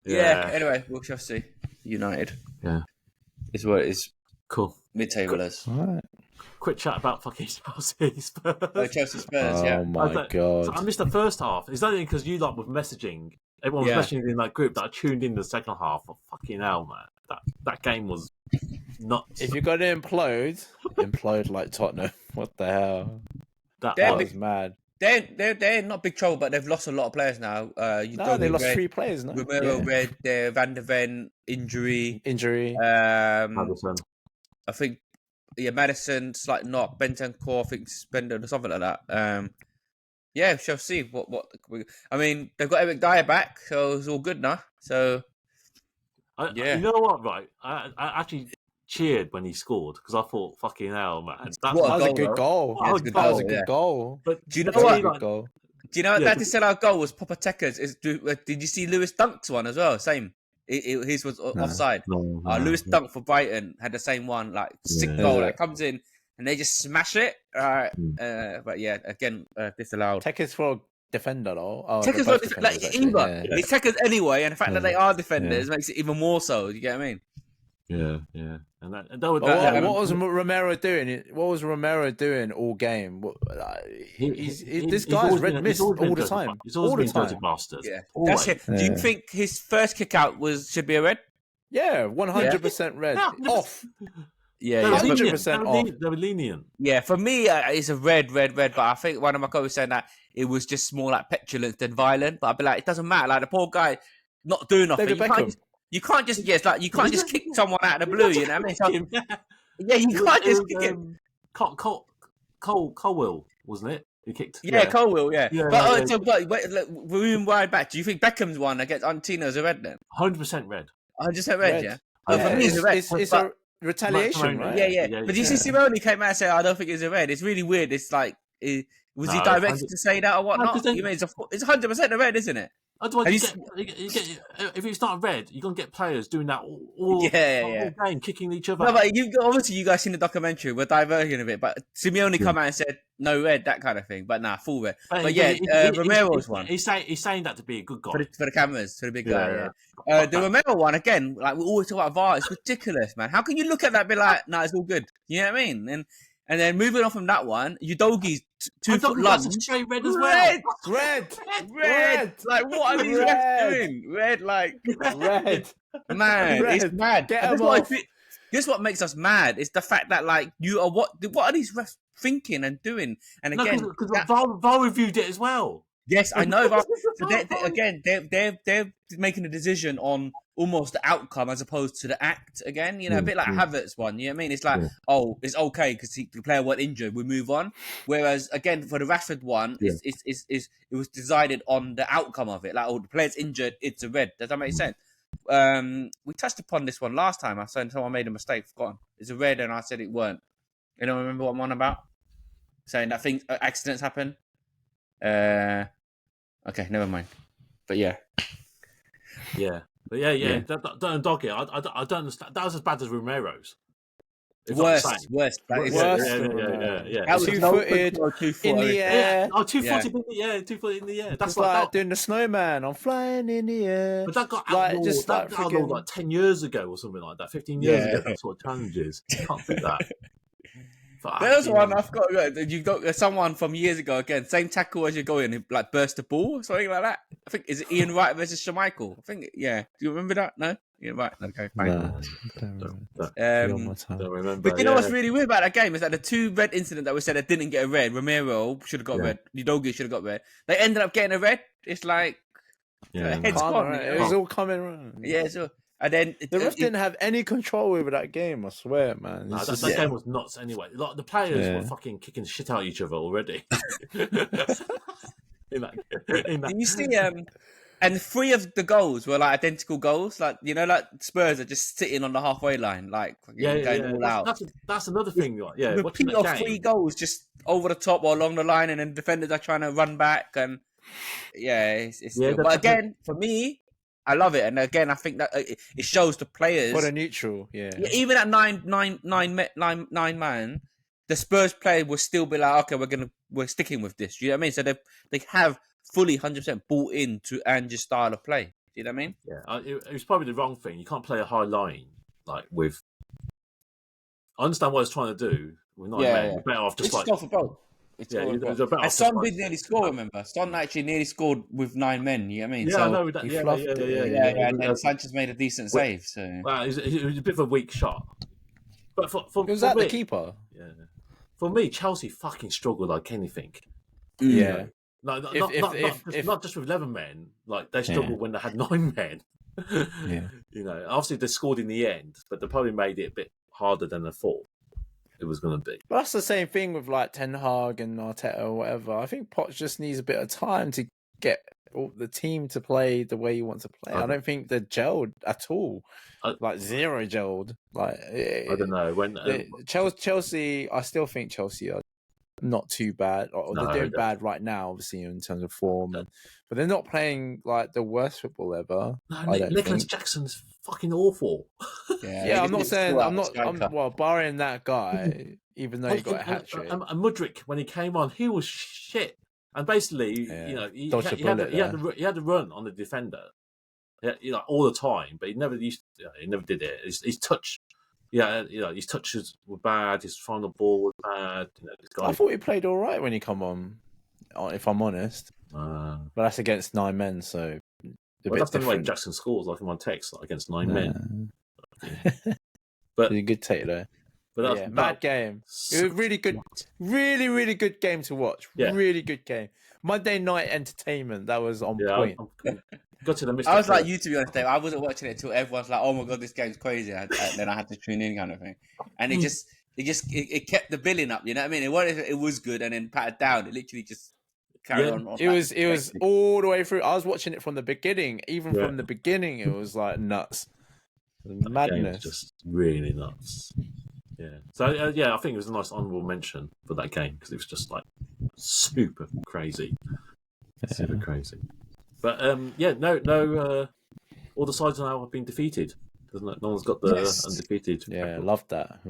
Yeah. Anyway, we shall see. United. Yeah. Is what it is. Cool. Mid-tablers. All right. Quick chat about fucking Chelsea Spurs. Chelsea Spurs, yeah. Oh my god. So I missed the first half. It's only because you lot were messaging. Everyone was messaging in that group that I tuned in the second half. Oh, fucking hell, man. That game was nuts. If you're going to implode like Tottenham. What the hell? That was mad. They're not big trouble, but they've lost a lot of players now. They lost 3 players now. Romero, Red, Van der Ven, injury. Madison. I think, Madison, slight knock. Bentancur, I think, suspended or something like that. We shall see what. I mean, they've got Eric Dyer back, so it's all good now. So, You know what, right? I actually cheered when he scored because I thought, fucking hell, man, That was a good goal. That was a good goal. But do you know That's what? a good goal. Do you know what that said our goal was Papa Teka's? Did you see Lewis Dunk's one as well? Same. His was offside. Lewis Dunk for Brighton had the same one, like sick goal that comes in and they just smash it. But yeah, again, disallowed. Teka's for defender though. Teka's it's Teka's anyway, and the fact that they are defenders makes it even more so. You get what I mean? Yeah. And what was Romero doing? What was Romero doing all game? This guy's red mist all the time. He's always been dirty bastard. Yeah, that's it. Do you think his first kick out should be a red? Yeah, 100% red. Off. Yeah, 100% off. They were lenient. Yeah, for me, it's a red. But I think one of my coaches saying that it was just more like petulance than violent. But I'd be like, it doesn't matter. Like the poor guy not doing nothing. You can't just kick someone out of the blue. You know what I mean? So, you can't just kick him. Colwell, wasn't it? He kicked. Yeah, Colwell. Yeah. But moving wide back, do you think Beckham's one against Argentina is a red then? 100% red. 100% red. Yeah. For me, it's a red. It's a retaliation, right? Yeah. But you see, Simone came out and said, "I don't think it's a red." It's really weird. It's like, was he directed to say that or whatnot? You mean it's 100% a red, isn't it? Otherwise, if it's not red, you're gonna get players doing that all game, kicking each other. No, but obviously you guys seen the documentary. We're diverging a bit, but Simeone come out and said no red, that kind of thing. But full red. Romero's one. He's saying that to be a good guy for the cameras, for the big guy. Yeah. The Romero one again. Like we always talk about VAR, it's ridiculous, man. How can you look at that and be like, "No, it's all good"? You know what I mean? And then moving on from that one, Udogi's 2 foot lunge. Straight red as well. Red. Like, what are these refs doing? Red. Man, it's mad. This what makes us mad. It's the fact that, like, you are what are these refs thinking and doing? And again, because VAR reviewed it as well. Yes, I know. So they're making a decision on almost the outcome as opposed to the act again. You know, a bit like Havertz one. You know what I mean? It's like, it's okay because the player wasn't injured. We move on. Whereas again, for the Rashford one, it was decided on the outcome of it. Like, the player's injured, it's a red. Does that make sense? We touched upon this one last time. I said someone made a mistake. Forgotten. It's a red, and I said it weren't. You don't remember what I'm on about? Saying that accidents happen. Okay, never mind. But yeah. Don't dog it. I don't understand. That was as bad as Romero's. Worse. Worse. Yeah. That was 2-footed in the air. 2-footed in the air. 2-footed in the air. That's like doing the snowman. I'm flying in the air. But that got outlawed like 10 years ago or something like that. 15 years ago. That's what challenges. You can't do that. There's one I forgot. You got someone from years ago again, same tackle as you're going, who like burst the ball or something like that. I think is it Ian Wright versus Schmeichel? I think Do you remember that? No, Ian Wright. Okay, fine. No, don't remember. But you know what's really weird about that game is that the 2 red incidents that we said that didn't get a red. Romero should have got red. Udogi should have got red. They ended up getting a red. It's like heads gone. It was all coming around. Yeah, so. And then the ref didn't have any control over that game. I swear, man. That game was nuts. Anyway, like the players were fucking kicking shit out of each other already. You see, and 3 of the goals were like identical goals. Like like Spurs are just sitting on the halfway line, like going all out. That's another thing. Like, repeat of 3 goals just over the top or along the line, and then defenders are trying to run back. And but again, for me, I love it, and again, I think that it shows the players for the neutral. Yeah, even at nine man, the Spurs player will still be like, okay, we're sticking with this. You know what I mean? So they have fully 100% bought into Ange's style of play. You know what I mean? Yeah, it was probably the wrong thing. You can't play a high line like with. I understand what it's trying to do. We're not better off just like. For both. And Son did nearly score, remember? Son actually nearly scored with 9 men, you know what I mean? Yeah, I know that. And then Sanchez made a decent save. So it was a bit of a weak shot. But was that the keeper? Yeah. For me, Chelsea fucking struggled like anything. Yeah. Not just with 11 men. Like they struggled when they had 9 men. Obviously they scored in the end, but they probably made it a bit harder than they thought it was going to be. But that's the same thing with like Ten Hag and Arteta or whatever. I think Poch just needs a bit of time to get the team to play the way you want to play. I don't think they're gelled at all. Like zero gelled. Like I don't know when Chelsea. I still think Chelsea are not too bad. Or No, they're doing bad right now, obviously in terms of form, but they're not playing like the worst football ever. No, Nicholas Jackson's fucking awful. Yeah, I'm not saying well, barring that guy, even though he got a hat trick. And Mudryk, when he came on, he was shit. And basically, he had to run on the defender, all the time. But he never did it. His touch, his touches were bad. His final ball was bad. I thought he played all right when he come on. If I'm honest, but that's against 9 men, so that's the way Jackson scores, like in my text, like against 9 men. But it's a good take though. But bad game. It was really good, really good game to watch. Yeah. Really good game. Monday night entertainment. That was on point. Got to the I was like you, to be honest, Dave. I wasn't watching it until everyone's like, "Oh my god, this game's crazy." Then I had to tune in, kind of thing. And it kept the billing up. You know what I mean? It was good, and then patted down. It literally just carried on. It was all the way through. I was watching it from the beginning. Even from the beginning, it was like nuts. Madness. Just really nuts. Yeah. So I think it was a nice honourable mention for that game because it was just like super crazy, super crazy. But no. All the sides now have been defeated. Doesn't it? No one's got the undefeated. Yeah, record. love that.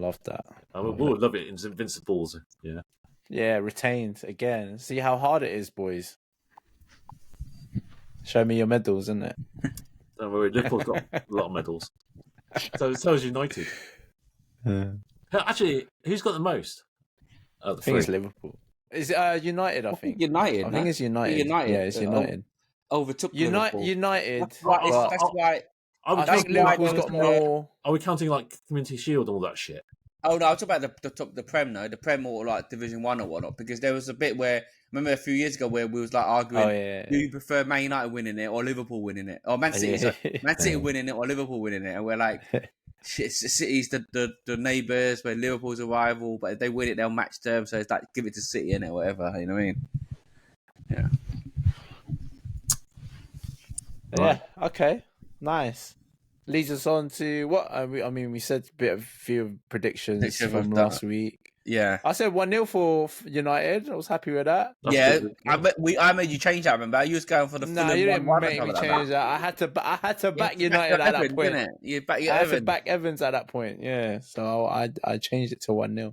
I would love it. It's Invincibles. Yeah. Yeah, retained again. See how hard it is, boys. Show me your medals, isn't it? Don't worry, Liverpool's got a lot of medals. So is United. Actually, who's got the most? I think it's Liverpool. Is it United? I think United. I think it's United. Yeah, it's United. Overtook Liverpool. United. That's why. I think Liverpool's got more. Are we counting like Community Shield and all that shit? Oh no, I'll talk about the Prem though, the Prem or like Division 1 or whatnot, because there was a bit where, remember a few years ago where we was like arguing, do you prefer Man United winning it or Liverpool winning it? Or Man City, Man City winning it or Liverpool winning it? And we're like, City's the neighbours, where Liverpool's a rival, but if they win it, they'll match them, so it's like, give it to City in it or whatever, you know what I mean? Yeah. Yeah, okay, nice. Leads us on to what? I mean, we said a few predictions from last week. Yeah, I said 1-0 for United. I was happy with that. I made you change that. Remember, you was going for the. No, you didn't make me change that. I had to back United at that point. I had to back Evans at that point. Yeah, so I changed it to 1-0.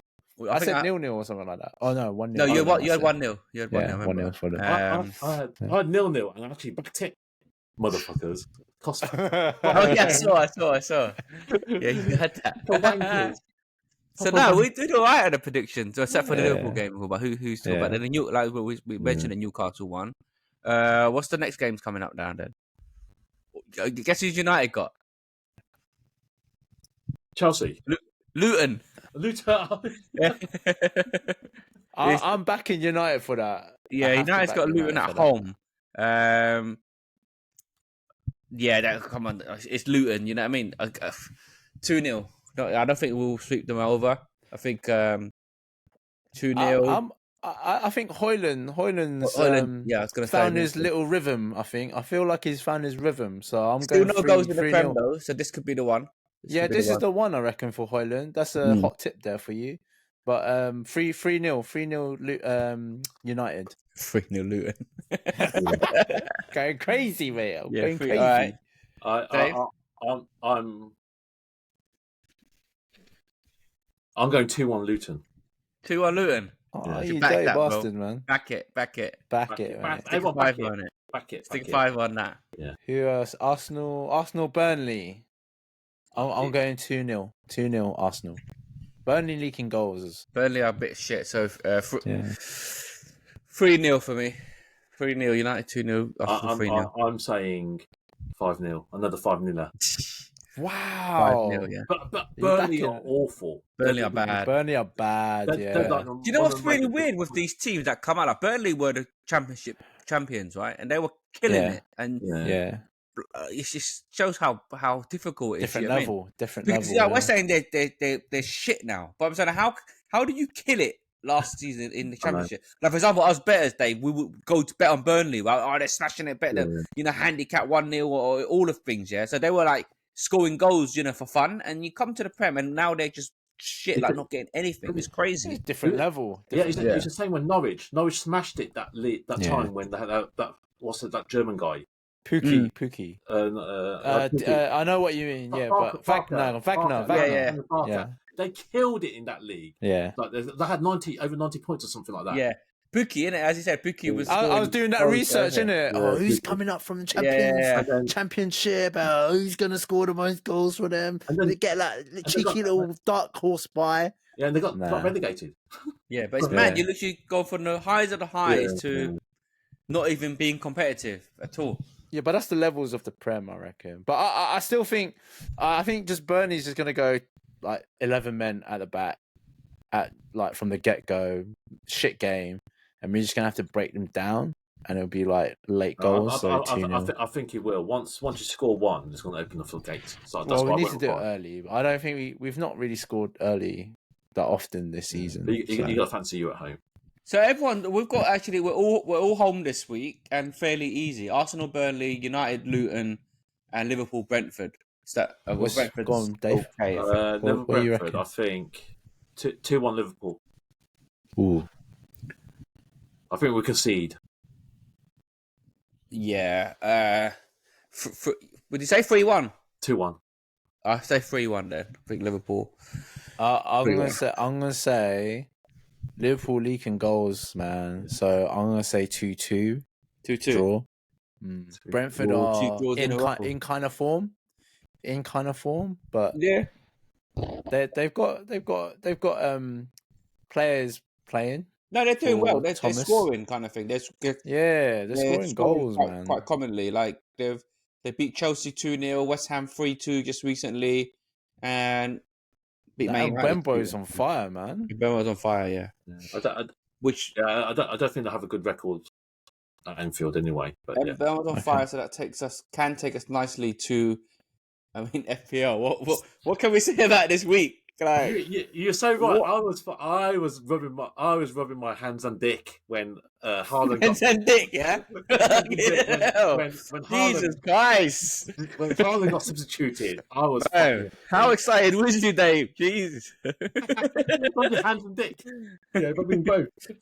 I said 0-0 or something like that. Oh no, 1-0. No, you had 1-0. You had 1-0. 1-0 for them. I had 0-0 and I actually backed it. Motherfuckers. Oh yeah, I saw. Yeah, you had that. So no, we did all right at the predictions, except for the Liverpool game. But who's talking about? Then we mentioned the Newcastle one. What's the next games coming up now? Then guess who's United got? Chelsea. Luton. I'm backing United for that. Yeah, United's got Luton at home. Come on, it's Luton. You know what I mean? 2-0. I don't think we'll sweep them over. I think 2-0. I think Højlund's found his little rhythm. I feel like he's found his rhythm. So I'm still going no goals in the Prem though. So this could be the one. This is the one I reckon for Højlund. That's a hot tip there for you. But 3-0 United. 3-0 Luton. Going crazy, mate. Going crazy. All right. I'm going 2-1 Luton. 2-1 Luton. Oh, you dirty bastard, man. Back it. Back it, man. Stick 5 on it. Stick 5 on that. Yeah. Who else? Arsenal, Burnley. I'm going 2-0. 2-0 Arsenal. Burnley leaking goals. Burnley are a bit shit, so 3-0 for me. 3-0 United, 2-0 Arsenal, 3-0. I'm saying 5-0. Another 5-0. Wow. 5-0, yeah. But Burnley are awful. Burnley are bad. Yeah. Do you know what's really weird with these teams that come out? Like Burnley were the championship champions, right? And they were killing it. And it just shows how difficult it is. Different level. We're saying they're shit now, but I'm saying how do you kill it last season in the I know. Championship. Like for example, us betters, Dave, we would go to bet on Burnley. Well, oh, they're smashing it, bet them, handicap 1-0 or all of things. Yeah, so they were like scoring goals, for fun. And you come to the Prem, and now they're just shit, like not getting anything. It's crazy. It's different level. It's the same when Norwich smashed it that time when they had that German guy. Pookie. I know what you mean. Yeah, but Wagner. Yeah. They killed it in that league. Yeah, like they had over 90 points or something like that. Yeah, Pookie, innit? As you said, Pookie was. I was doing that research, innit? Oh, who's coming up from the Championship? Who's gonna score the most goals for them? And they get like cheeky little dark horse by. Yeah, and they got relegated. Yeah, but it's mad. You literally go from the highs of the highs to not even being competitive at all. Yeah, but that's the levels of the Prem, I reckon. But I still think, just Burnley's just gonna go like 11 men at the back, from the get go, shit game, and we're just gonna have to break them down, and it'll be like late goals. I think he will. Once you score one, it's going to open the floodgates. So that's we need to do it early. I don't think we've not really scored early that often this season. You got to fancy you at home. So everyone, we've got we're all home this week and fairly easy. Arsenal, Burnley, United, Luton, and Liverpool, Brentford. Is that Brentford's gone, Dave? Okay, what do you reckon? I think 2-1 Liverpool. Ooh, I think we concede. Yeah. Would you say 3-1? 2-1. I say 3-1 then. I think Liverpool. I'm gonna say Liverpool leaking goals, man. So I'm gonna say 2-2. 2-2. Draw. Brentford are in kind of form. But yeah, they've got players playing. No, they're doing well. They're scoring kind of thing. They're scoring goals, man. Quite commonly. Like they beat Chelsea 2-0, West Ham 3-2 just recently, and beat Man United. Mbembo's on fire, man. Mbembo's on fire, yeah. I don't think they have a good record at Anfield anyway. But Mbembo's on fire, so that can take us nicely to. FPL. What can we say about this week? You're so right. I was rubbing my hands and dick when Haaland hands and dick, yeah. when Jesus Christ! When Haaland got substituted, I was. How excited was you, Dave? Jesus. Rubbing hands and dick. Yeah, rubbing both. It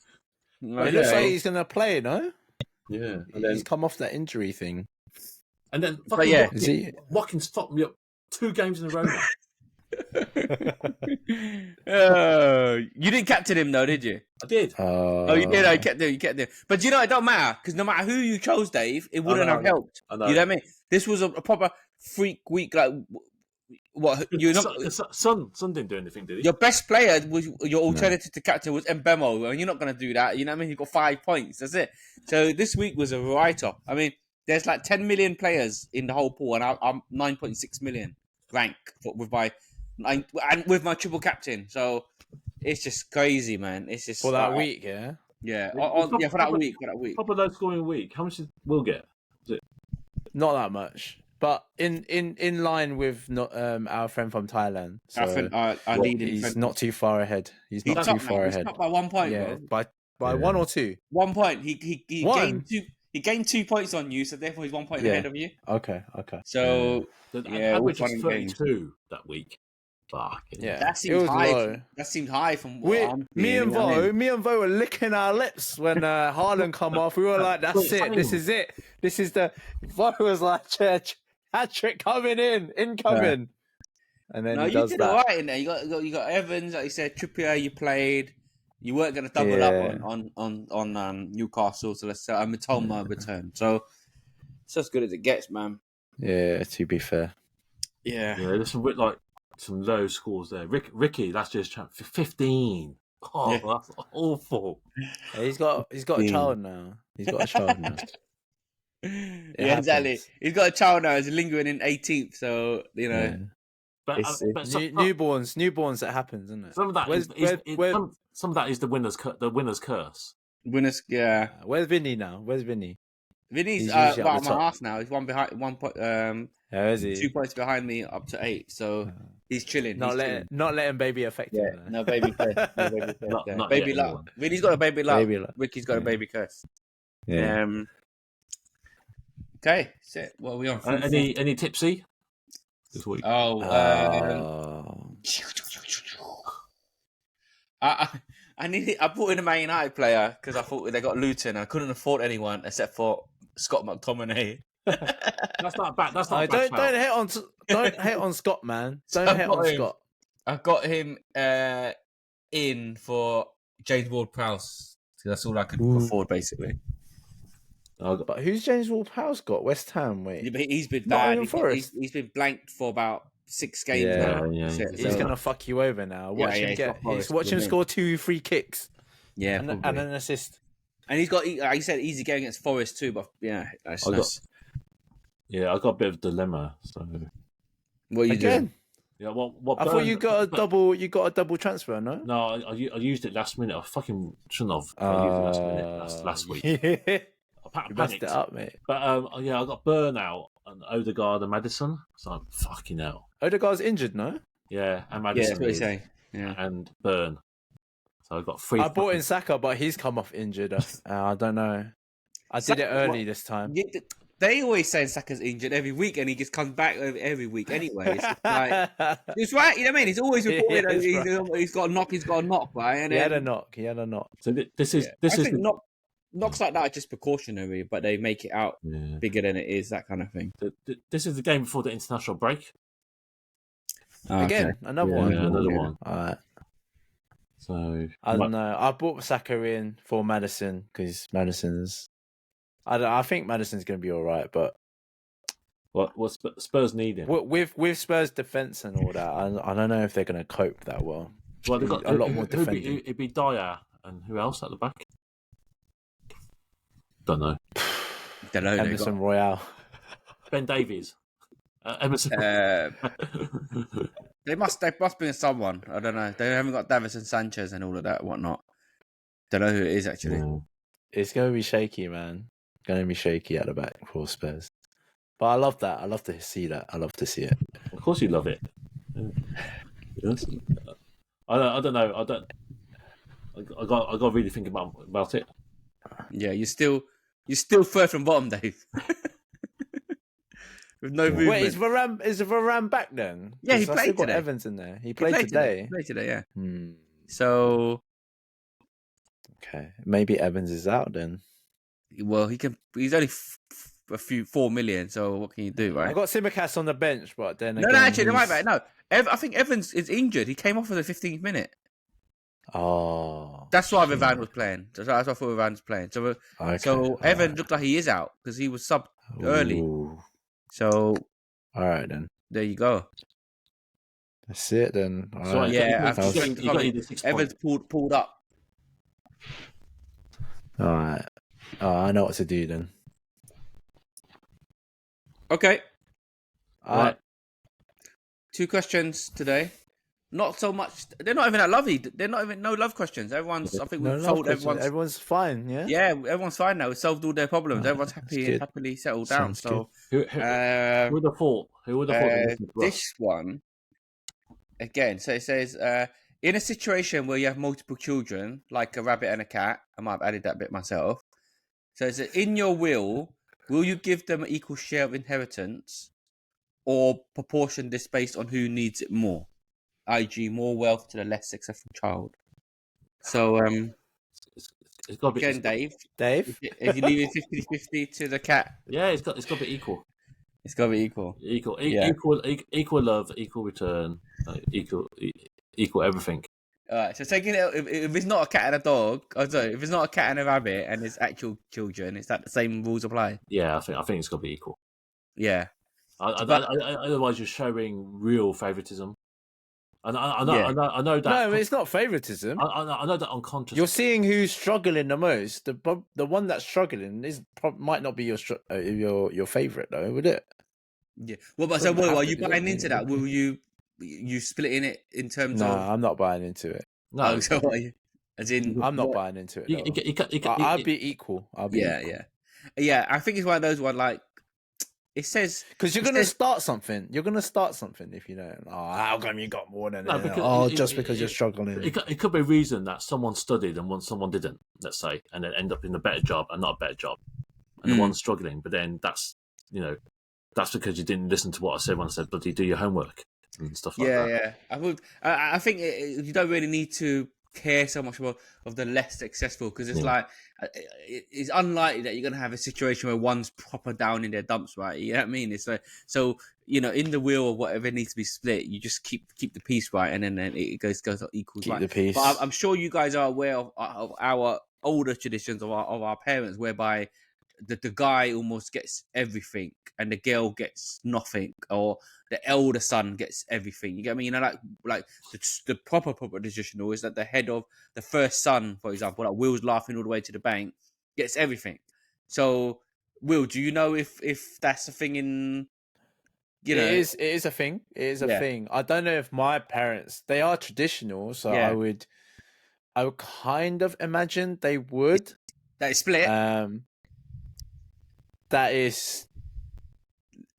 looks like he's gonna play, no? Yeah, and he's come off that injury thing. And then, Watkins fucked me up 2 games in a row. You didn't captain him though, did you? I did. You did. You kept him. But you know, it don't matter because no matter who you chose, Dave, it wouldn't have helped. I know. You know what I mean? This was a proper freak week. Like, what you're not? Son didn't do anything, did he? Your best player was your alternative to captain was Mbemo, and you're not going to do that. You know what I mean? You got 5 points. That's it. So this week was a write-off. I mean. There's like 10 million players in the whole pool, and I'm 9.6 million rank with my triple captain. So it's just crazy, man. It's just for that week, yeah. For that week. Proper low scoring week. How much did Will get? Is it not that much? But in line with our friend from Thailand. So he's not too far ahead. He's not too far ahead. He's by 1 point, yeah, bro. By 1 or 2. 1 point. He gained 2. He gained 2 points on you, so therefore he's 1 point ahead of you. Okay. So the average was 32 that week. Yeah, that seemed high. Low. That seemed high from me and Vo were licking our lips when Haaland come off. We were like, "That's it. This is it. This is the." Vo was like, "Hat trick coming incoming." And then he does did that. All right in there. You got Evans, like you said, Trippier. You played. You weren't going to double up on Newcastle, so let's say Mitoma return. So it's as good as it gets, man. Yeah, to be fair. Yeah. There's some low scores there. Ricky, that's just 15. Oh, that's awful. Yeah, he's got a child now. Yeah, exactly. He's got a child now. He's lingering in 18th, so you know. Yeah. But newborns. That happens, isn't it? Some of that some of that is the winner's curse. Yeah. Where's Vinny now? Where's Vinny? Vinny's about my half now. He's 1 point. How is he? 2 points behind me, up to 8. So He's chilling. Not letting baby affect him. Man. No baby curse. No baby curse. Not baby yet, luck. anyone. Vinny's got a baby luck. Baby luck. Ricky's got a Yeah. baby curse. Yeah. Okay. That's it. What are we on? Any tipsy this week? I brought in a Man United player because I thought they got Luton. I couldn't afford anyone except for Scott McTominay. That's not bad. That's not a don't bad shout. don't hate on Scott, man. So Don't hate on Scott. I got him in for James Ward-Prowse. So that's all I could afford, basically. But who's James Ward-Prowse got? West Ham, wait. Yeah, but he's been Nottingham bad. Forest. He's been blanked for about 6 games Yeah, now. yeah. That's it. He's So- gonna fuck you over now. Watch him he's get. got Forest, Watch him wouldn't score 2 free kicks yeah, and probably. an assist. And he's got, like you said, easy game against Forest too. But yeah, that's nice. Yeah, I got a bit of a dilemma. So What are you Again, doing? yeah, what? I thought you got a double. You got a double transfer, no? No, I used it last minute. I fucking shouldn't have. I used it last minute. Last week. Yeah. I You messed panicked. it up, mate. But yeah, I got Burnout and Odegaard and Madison. So I'm fucking hell. Odegaard's injured, no? Yeah, and Yeah, Madison. that's what he's saying. Yeah. And Burn. So I got 3. I bought in Saka, but he's come off injured. I don't know. I did it early this time. Yeah, they always say Saka's injured every week, and he just comes back every week anyway. It's just like, it's right, you know what I mean? He's always reported that he's got a knock, right? And He had a knock. So this is I think knocks like that are just precautionary, but they make it out yeah. bigger than it is, that kind of thing. This is the game before the international break. Again, another Yeah, one. another one. All right. So I don't know. I bought Saka in for Madison because Madison's. I think Madison's going to be all right, but what Spurs need him? with Spurs' defense and all that, I don't know if they're going to cope that well. Well, they've got a lot more defending. It'd be Dyer and who else at the back? Don't know. Emerson Royale. Ben Davies. Emerson. They must bring someone. I don't know. They haven't got Davison Sanchez and all of that, whatnot. Don't know who it is actually. Yeah. It's going to be shaky, man. Going to be shaky at the back for Spurs. But I love that. I love to see that. I love to see it. Of course, you love it. Yes. I don't know. I got to really think about it. Yeah, you're still third from bottom, Dave. With no movement. Wait, is Varane back then? Yeah, he 'Cause I played still got today. Evans in there. He played today. He played today, yeah. Hmm. So, Okay, maybe Evans is out then. well, he's only a few 4 million. So what can you do, right? I got Simicast on the bench, but then No, actually, no, I think Evans is injured. He came off in the 15th minute. Oh, That's why Varane was playing. That's why I thought Varane was playing. So, okay. Evans looked like he is out because he was subbed early. Ooh. So All right then. there you go. That's it then. All So, right. Yeah, you got either 6 Evans points. pulled up. All right. Oh, I know what to do then. Okay, All right. 2 questions today. Not so much. They're not even that lovely. They're not even no love questions. Everyone's. I think No, we've no, solved because everyone's. everyone's fine. Yeah. Yeah, everyone's fine now. We solved all their problems. Oh, Everyone's that's happy good. and happily settled down. Sounds So Who would have thought? Who would have thought? this one again. So it says, in a situation where you have multiple children, like a rabbit and a cat. I might have added that bit myself. So it's in your will you give them an equal share of inheritance, or proportion this based on who needs it more? I.g., more wealth to the less successful child. So, It's got to be. again, Dave, Dave. if you leave it 50-50 to the cat, Yeah, it's got to be equal. it's got to be equal. Yeah. Equal love, equal return, equal everything. All right, so taking it, if it's not a cat and a dog, if it's not a cat and a rabbit and it's actual children, it's that the same rules apply? Yeah, I think it's got to be equal. Yeah. Otherwise, you're showing real favoritism. And I know that. No, it's not favoritism. I know that unconscious. You're seeing who's struggling the most. The one that's struggling might not be your favorite though, would it? Yeah. Well, but so are you buying into that? Will you splitting it in terms No, of? I'm not buying into it. No, Oh, so are you? As in, I'm not buying into it. you I'll be equal. I'll be equal. yeah. I think it's one of those like it says Because you're it going to says- start something. You're going to start something if you don't. Oh, how come you got more than No, it? because Oh, it- just it- because you're it- struggling. It could be a reason that someone studied and someone didn't, let's say, and then end up in a better job and not a better job, and the one's struggling. But then that's that's because you didn't listen to what I said when I said, "Bloody do your homework." And stuff like that. Yeah. I think you don't really need to care so much about of the less successful because it's like it's unlikely that you're gonna have a situation where one's proper down in their dumps, right? You know what I mean? It's like so in the wheel or whatever needs to be split, you just keep the piece right, and then it goes equals Keep right. the peace. But I'm sure you guys are aware of our older traditions of our parents, whereby the guy almost gets everything and the girl gets nothing, or the elder son gets everything. You get me? Like the proper traditional is that the head of the first son, for example, like Will's laughing all the way to the bank, gets everything. So, Will, do you know if that's a thing in It is a thing. It is a thing. I don't know if my parents, they are traditional, so I would kind of imagine they would. That is split. That is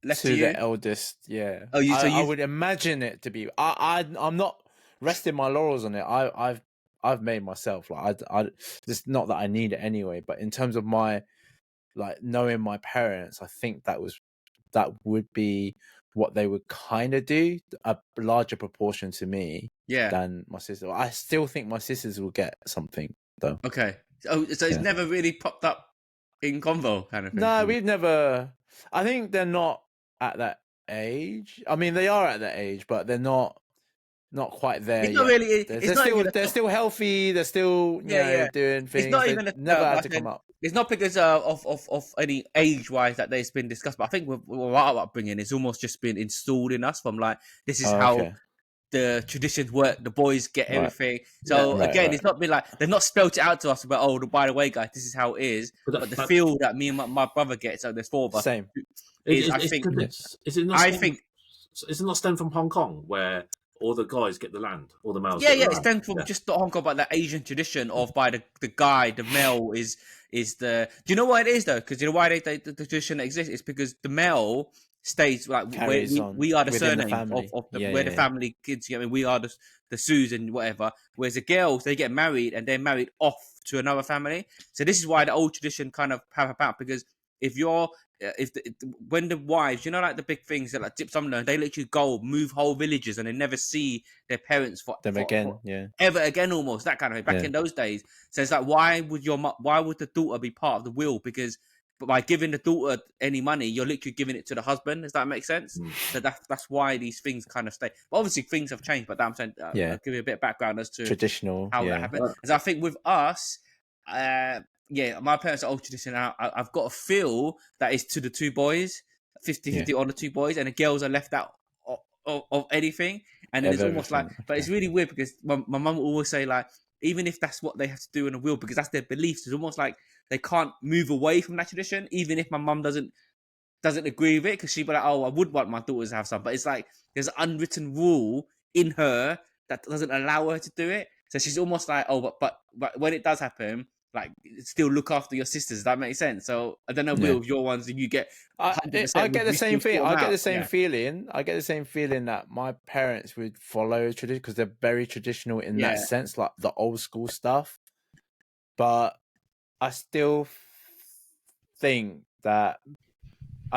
Left to to you? the eldest. Yeah. Oh, I would imagine it to be. I'm not resting my laurels on it. I've made myself like I just not that I need it anyway. But in terms of my knowing my parents, I think that would be what they would kind of do, a larger proportion to me than my sister. I still think my sisters will get something though. Okay. So it's never really popped up in convo kind of thing. No, we've never. I think they're not at that age. I mean, they are at that age, but they're not quite there It's yet. not really. They're still healthy. They're still doing things. It's not even never had to come up. It's not because of any age wise that there's been discussed, but I think with our upbringing, it's almost just been installed in us from like this is how the traditions work. The boys get everything. So again, it's not been like they've not spelled it out to us. But by the way, guys, this is how it is. But the feel that me and my brother get, so there's four of us. Same. Is it not stemmed from Hong Kong where all the guys get the land, all the males? It stems from just the Hong Kong, but that Asian tradition of by the guy, the male is the. Do you know why it is though? Because you know why the tradition exists. It's because the male stays like we are the surname of the family kids. You know, I mean, we are the Sues and whatever. Whereas the girls, they get married and they're married off to another family. So this is why the old tradition kind of have about, because if you're when the wives, like the big things that like Dip Sumner, they literally go move whole villages and they never see their parents for ever again, almost that kind of thing. Back in those days, so it's like why would the daughter be part of the will? Because by giving the daughter any money, you're literally giving it to the husband. Does that make sense? So that's why these things kind of stay. But obviously things have changed. But I'm saying, I'll give you a bit of background as to traditional how that happened. As I think with us. My parents are old tradition. I've got a feel that it's to the two boys, 50-50 on the two boys, and the girls are left out of anything. And then it's almost like, but it's really weird because my mum will always say like, even if that's what they have to do in a will, because that's their beliefs, it's almost like they can't move away from that tradition, even if my mum doesn't agree with it, because she'd be like, oh, I would want my daughters to have some, but it's like there's an unwritten rule in her that doesn't allow her to do it. So she's almost like, oh, but when it does happen, like still look after your sisters. Does that make sense? So I don't know, Will, with your ones, you get 100%. I get the same thing. I get the same feeling. I get the same feeling that my parents would follow tradition because they're very traditional in that sense, like the old school stuff. But I still think that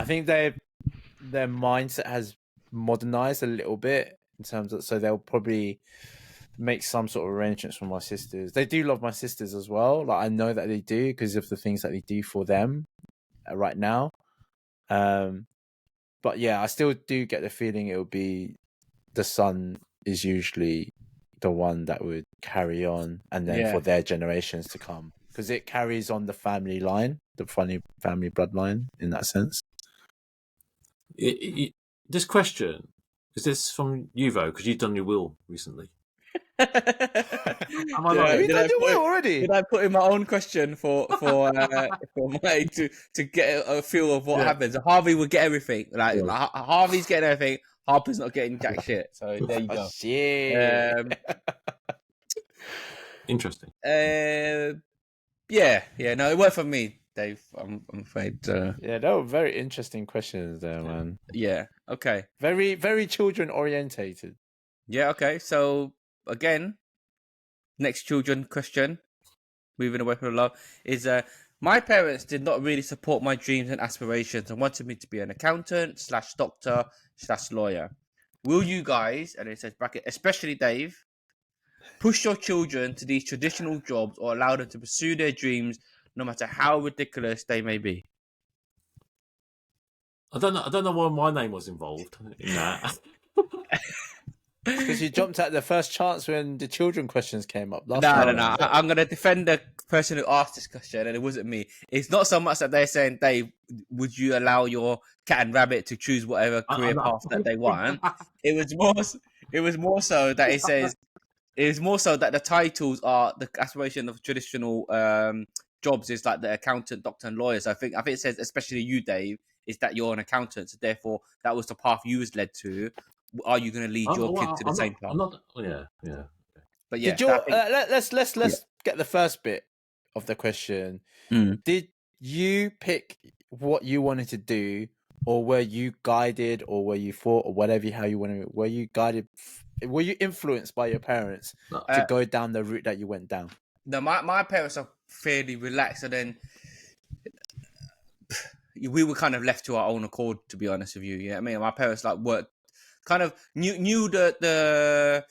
their mindset has modernized a little bit in terms of, so they'll probably make some sort of arrangements for my sisters. They do love my sisters as well. Like I know that they do because of the things that they do for them right now. But yeah, I still do get the feeling it will be the son is usually the one that would carry on, and then for their generations to come, because it carries on the family line, the funny family bloodline in that sense. This question, is this from you though? Because you've done your will recently. Am I right? You done your will already? Did I put in my own question for Mike to get a feel of what happens? Harvey would get everything. Like Harvey's getting everything. Harper's not getting jack shit. So there you go. Shit. Interesting. No, it worked for me. Dave. I'm afraid. Yeah, they were very interesting questions there, man. Yeah. Okay. Very, very children orientated. Yeah. Okay. So again, next children question, moving away from the love, is my parents did not really support my dreams and aspirations and wanted me to be an accountant slash doctor slash lawyer. Will you guys, and it says bracket, especially Dave, push your children to these traditional jobs or allow them to pursue their dreams no matter how ridiculous they may be? I don't know why my name was involved in that. Because you jumped at the first chance when the children questions came up. No. I'm going to defend the person who asked this question, and it wasn't me. It's not so much that they're saying, Dave, would you allow your cat and rabbit to choose whatever career path that they want? It was more so that it says, it is more so that the titles are the aspiration of traditional jobs is like the accountant, doctor, and lawyer. So I think it says, especially you, Dave, is that you're an accountant. So therefore, that was the path you was led to. Are you going to lead your kid to the same path? Yeah. But yeah, Did your, let's get the first bit of the question. Did you pick what you wanted to do, or were you guided, or were you thought, or whatever how you want to? Were you guided? Were you influenced by your parents to go down the route that you went down? No, my parents are fairly relaxed, and then we were kind of left to our own accord. To be honest with you, yeah, I mean, my parents like worked, kind of knew the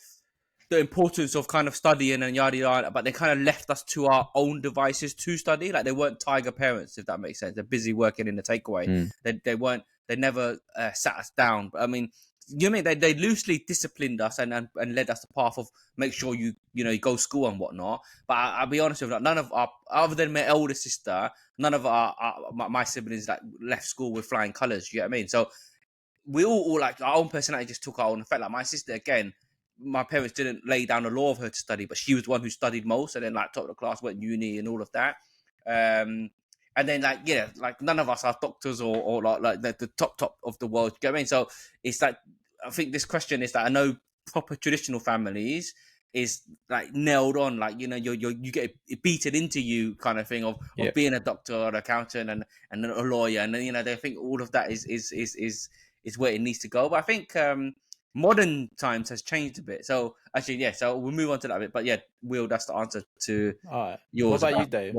importance of kind of studying and yada yada, but they kind of left us to our own devices to study. Like they weren't tiger parents, if that makes sense. They're busy working in the takeaway. They never sat us down. But I mean, you know what I mean? They loosely disciplined us and led us the path of make sure you go school and whatnot. But I'll be honest with you, none of our, other than my elder sister, none of my siblings like left school with flying colours. You know what I mean? So we all like our own personality just took our own effect. Like my sister, again, my parents didn't lay down the law of her to study, but she was the one who studied most, and then like top of the class, went uni and all of that. And then like none of us are doctors or like the top of the world. You know what I mean? So it's like I think this question is that I know proper traditional families is like nailed on, like you get it beaten into you kind of thing of being a doctor or an accountant and a lawyer, and then they think all of that is where it needs to go. But I think modern times has changed a bit. So actually, so we'll move on to that bit. But yeah, Will, that's the answer to yours. What about you, Dave?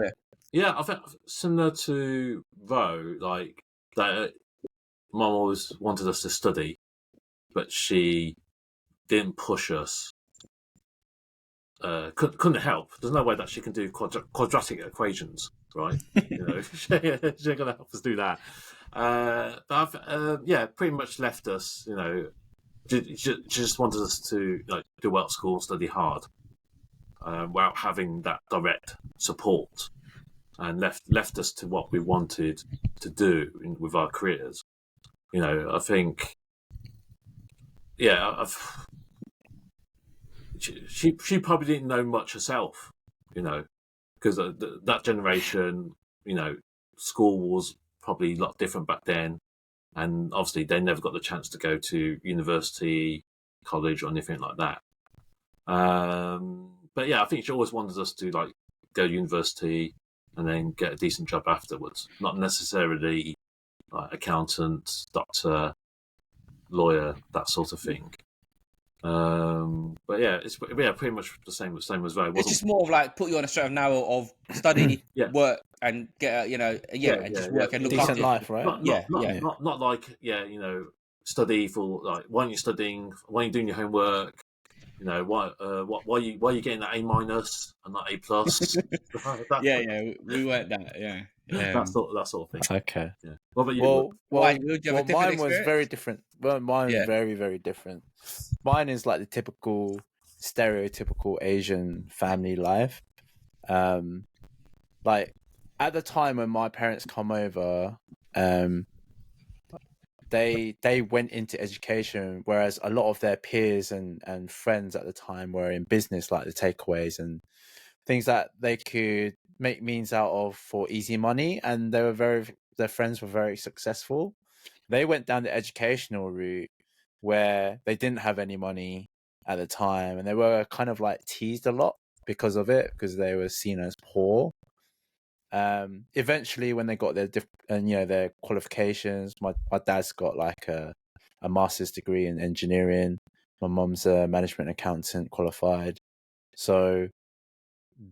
Yeah, I think similar to Ro, like that. Mum always wanted us to study, but she didn't push us. Couldn't help. There's no way that she can do quadratic equations, right? She ain't gonna help us do that. But I've pretty much left us. She just wanted us to do well at school, study hard, without having that direct support, and left us to what we wanted to do with our careers. I think, she probably didn't know much herself, because that generation, school was probably a lot different back then. And obviously, they never got the chance to go to university, college, or anything like that. But yeah, I think she always wanted us to go to university and then get a decent job afterwards. Not necessarily accountant, doctor, lawyer, that sort of thing. But yeah, it's pretty much the same as well. It's just more of like put you on a straight of narrow of study, work, and get just work and look decent after life, right? Not like study for why aren't you studying? Why aren't you doing your homework? Why are you getting that A- and not A+? We weren't that. That sort of thing. Okay. Yeah. What about you? Mine was very different. Well, mine was very, very different. Mine is like the typical, stereotypical Asian family life. Like at the time when my parents come over, they went into education, whereas a lot of their peers and friends at the time were in business, like the takeaways and things that they could make means out of for easy money, and their friends were very successful. They went down the educational route where they didn't have any money at the time, and they were kind of like teased a lot because of it, because they were seen as poor. Eventually, when they got their qualifications, my dad's got like a master's degree in engineering. My mum's a management accountant qualified. So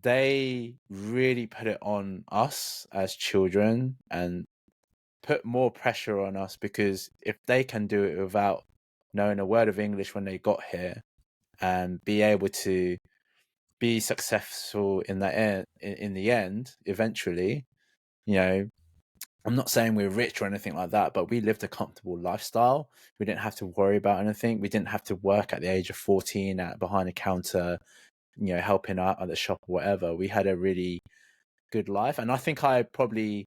they really put it on us as children and put more pressure on us, because if they can do it without knowing a word of English when they got here and be able to be successful in the end, eventually, I'm not saying we're rich or anything like that, but we lived a comfortable lifestyle. We didn't have to worry about anything. We didn't have to work at the age of 14 behind a counter, helping out at the shop or whatever. We had a really good life. And I think I probably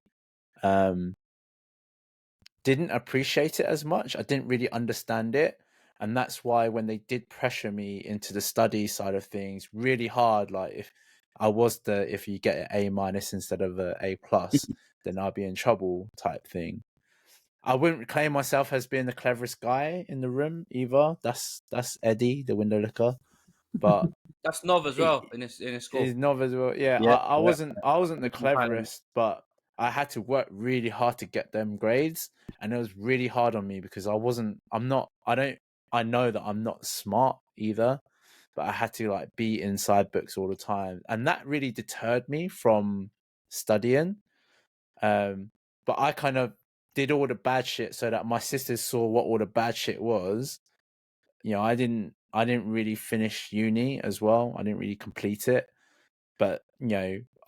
didn't appreciate it as much. I didn't really understand it. And that's why when they did pressure me into the study side of things really hard, like if you get an A- instead of an A+, then I'll be in trouble type thing. I wouldn't claim myself as being the cleverest guy in the room either. That's Eddie, the window licker. But that's Nov as well in his school. He's Nov as well. Yeah, I wasn't the cleverest, but I had to work really hard to get them grades, and it was really hard on me because I know that I'm not smart either, but I had to like be inside books all the time, and that really deterred me from studying. But I kind of did all the bad shit so that my sisters saw what all the bad shit was. I didn't really finish uni as well. I didn't really complete it, but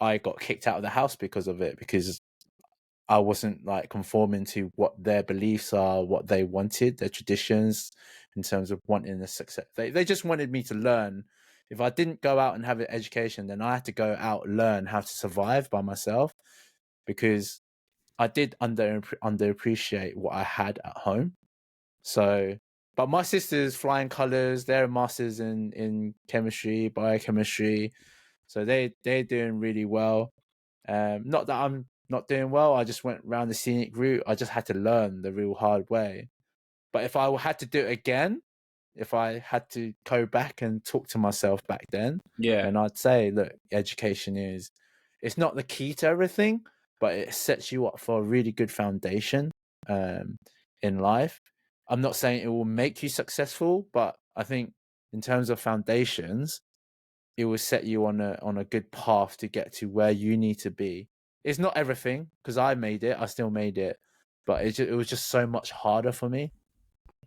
I got kicked out of the house because of it, because I wasn't like conforming to what their beliefs are, what they wanted, their traditions in terms of wanting a success. They just wanted me to learn. If I didn't go out and have an education, then I had to go out and learn how to survive by myself, because I did underappreciate what I had at home. So, but my sister's flying colors. They're masters in chemistry, biochemistry, so they're doing really well. Not that I'm not doing well. I just went around the scenic route. I just had to learn the real hard way. But if I had to do it again, if I had to go back and talk to myself back then, then I'd say, look, education it's not the key to everything, but it sets you up for a really good foundation in life. I'm not saying it will make you successful, but I think in terms of foundations, it will set you on a good path to get to where you need to be. It's not everything, because I made it. I still made it, but it was just so much harder for me.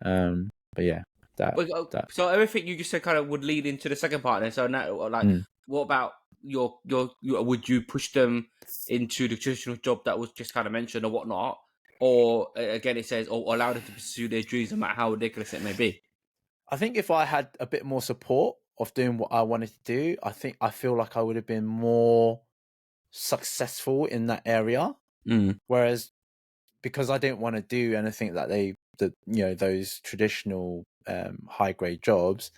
But yeah, that. So everything you just said kind of would lead into the second part. Then, so now, like, what about your would you push them into the traditional job that was just kind of mentioned or whatnot, or again it says, or allow them to pursue their dreams no matter how ridiculous it may be? I think if I had a bit more support of doing what I wanted to do, I feel like I would have been more successful in that area. Whereas because I didn't want to do anything that those traditional high grade jobs,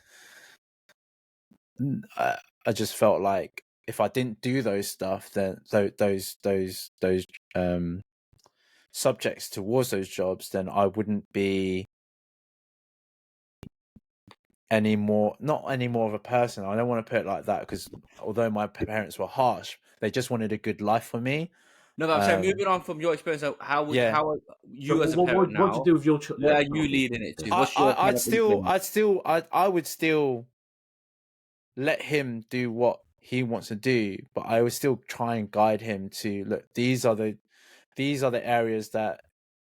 I just felt like if I didn't do those stuff, then those subjects towards those jobs, then I wouldn't be not any more of a person. I don't want to put it like that, because although my parents were harsh, they just wanted a good life for me. No, but I'm saying, moving on from your experience, how you as a parent now? What do you do with your children? Where are you leading it to? What's your I would still let him do what he wants to do, but I would still try and guide him to look. These are the areas that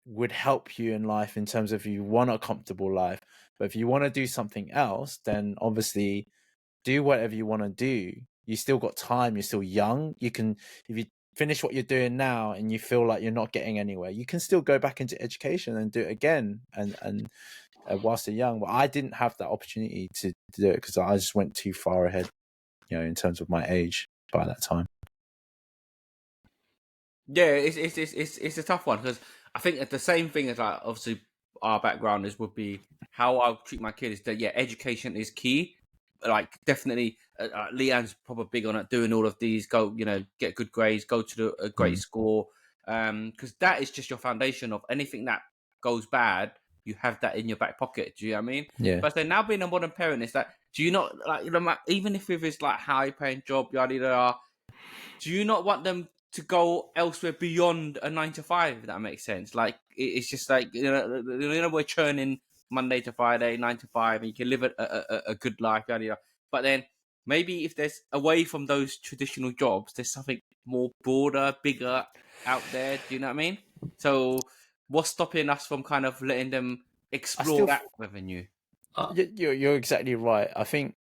would help you in life in terms of if you want a comfortable life. But if you want to do something else, then obviously do whatever you want to do. You still got time. You're still young. You can, if you finish what you're doing now and you feel like you're not getting anywhere, you can still go back into education and do it again. And whilst you're young, but I didn't have that opportunity to do it because I just went too far ahead, in terms of my age by that time. Yeah, it's a tough one, because I think it's the same thing as, like, obviously our background would be how I treat my kids. That education is key. Like, definitely, Leanne's probably big on it, doing all of these. Go, get good grades, go to a great school, because that is just your foundation of anything that goes bad. You have that in your back pocket. Do you know what I mean? Yeah. But then now being a modern parent, it's like, do you not, like, even if it's like high paying job, yada yada, do you not want them to go elsewhere beyond a 9 to 5. If that makes sense. Like it's just like we're churning Monday to Friday, 9 to 5, and you can live a good life, yada yada. But then maybe if there's away from those traditional jobs, there's something more broader, bigger out there. Do you know what I mean? So what's stopping us from kind of letting them explore that revenue? You're exactly right. I think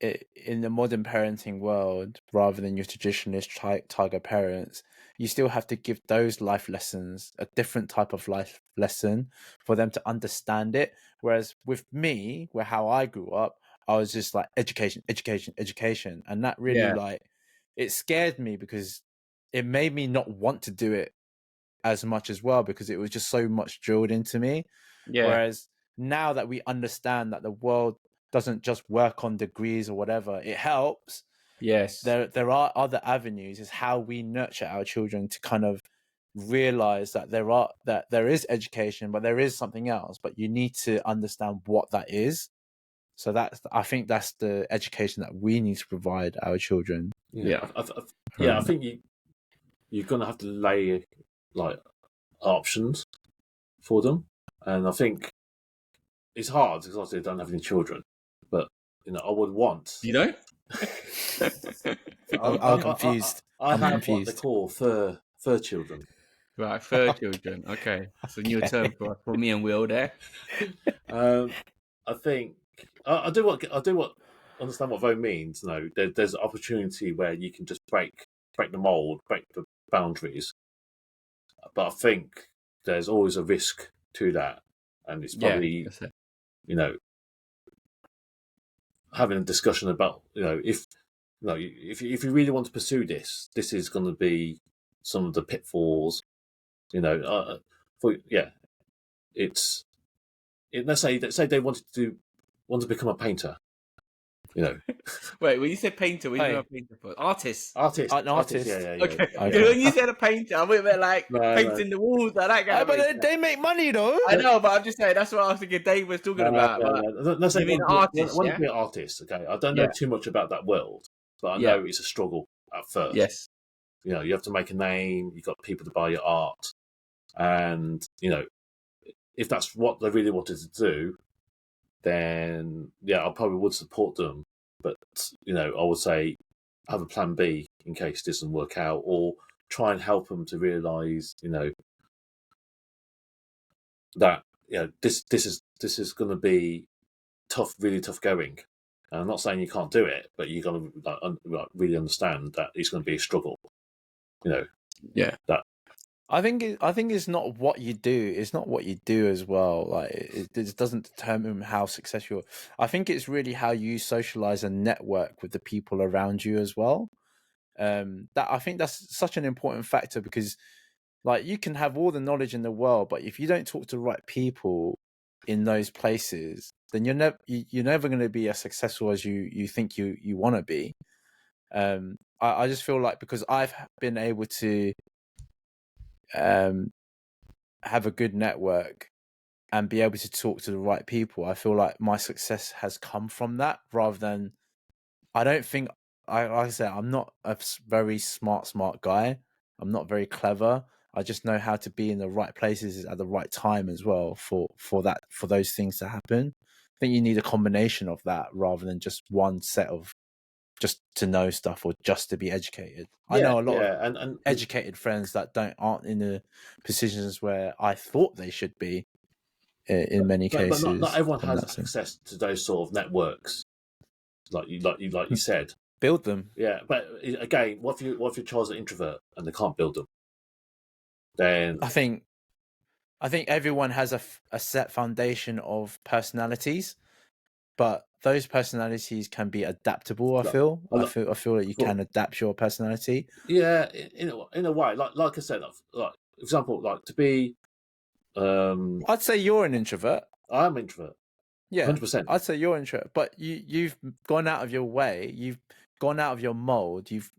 in the modern parenting world, rather than your traditionalist tiger parents, you still have to give those life lessons a different type of life lesson for them to understand it. Whereas with me, where how I grew up, I was just like education, education, education, and that really like it scared me because it made me not want to do it as much as well because it was just so much drilled into me. Yeah. Whereas now that we understand that the world doesn't just work on degrees or whatever, it helps. Yes. There are other avenues. Is how we nurture our children to kind of realize that there is education, but there is something else. But you need to understand what that is. So I think that's the education that we need to provide our children. Yeah, I think you're gonna have to lay like options for them, and I think it's hard because obviously I don't have any children, but I would want. You know? I'm confused. I I'm have confused. what they call fur children. Right, fur children. Okay, that's a new term for me and Will there. I think I do understand what Vo means. No, there's an opportunity where you can just break the mold, break the boundaries. But I think there's always a risk to that, and it's probably having a discussion about if you really want to pursue this is going to be some of the pitfalls. Let's say they want to become a painter. Wait, when you said painter, what do you mean by painter? For? Artist. Artist. Yeah. Okay. When you said a painter, I meant like painting the walls, like that guy. But they make money though. I know, but I'm just saying that's what I was thinking. Dave was talking about. Let's say you mean artist? Want to be an artist? Okay, I don't know too much about that world, but I know it's a struggle at first. Yes. You have to make a name. You've got people to buy your art, and if that's what they really wanted to do, then I probably would support them. But I would say have a plan B in case it doesn't work out, or try and help them to realise, that this is going to be tough, really tough going. And I'm not saying you can't do it, but you're going to really understand that it's going to be a struggle. That. I think it's not what you do. It's not what you do as well. Like it doesn't determine how successful. I think it's really how you socialize and network with the people around you as well. I think that's such an important factor because, like, you can have all the knowledge in the world, but if you don't talk to the right people in those places, then you're never going to be as successful as you think you want to be. I just feel like because I've been able to have a good network and be able to talk to the right people, I feel like my success has come from that rather than I don't think like I said, I'm not a very smart guy. I'm not very clever. I just know how to be in the right places at the right time as well for those things to happen. I think you need a combination of that rather than just one set of just to know stuff or just to be educated. I know a lot of and educated friends that aren't in the positions where I thought they should be in many cases. But not everyone has access to those sort of networks, like you said. Build them. Yeah, but again, what if your child's an introvert and they can't build them? Then I think everyone has a set foundation of personalities, but those personalities can be adaptable. I feel that you can adapt your personality. Yeah, in a way, like I said, like example, like to be. I'd say you're an introvert. I'm an introvert. Yeah, 100%. I'd say you're an introvert, but you've gone out of your way. You've gone out of your mold. You've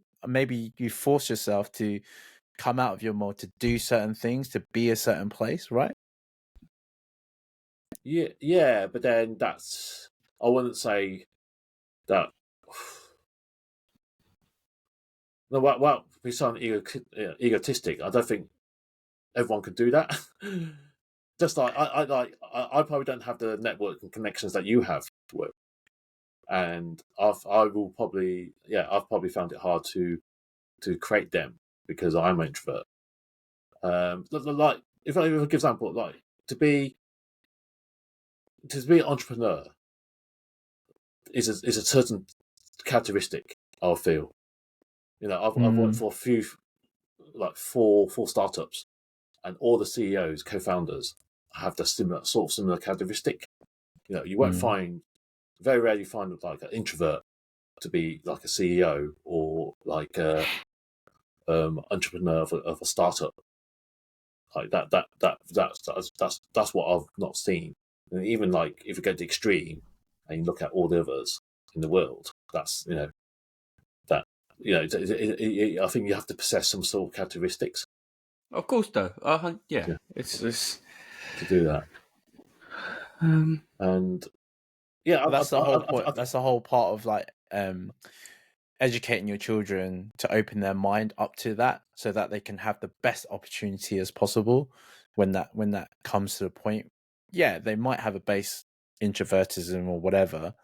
forced yourself to come out of your mold to do certain things, to be a certain place, right? Yeah, but then I wouldn't say that. No, well, we sound egotistic. I don't think everyone could do that. Just like I probably don't have the network and connections that you have to work, and I've probably found it hard to create them because I'm an introvert. Like if I give an example, like to be an entrepreneur is a certain characteristic. I feel, I've worked for a few, like four startups, and all the CEOs, co-founders have the similar characteristic. You won't find, very rarely find like an introvert to be like a CEO or like a entrepreneur of a startup. Like that's what I've not seen. And even like if you go to extreme and you look at all the others in the world, that's I think you have to possess some sort of characteristics. Of course, though. Yeah. It's to do that. And yeah, that's the whole point. That's the whole part of like educating your children to open their mind up to that, so that they can have the best opportunity as possible when that comes to the point. Yeah, they might have a base introvertism or whatever,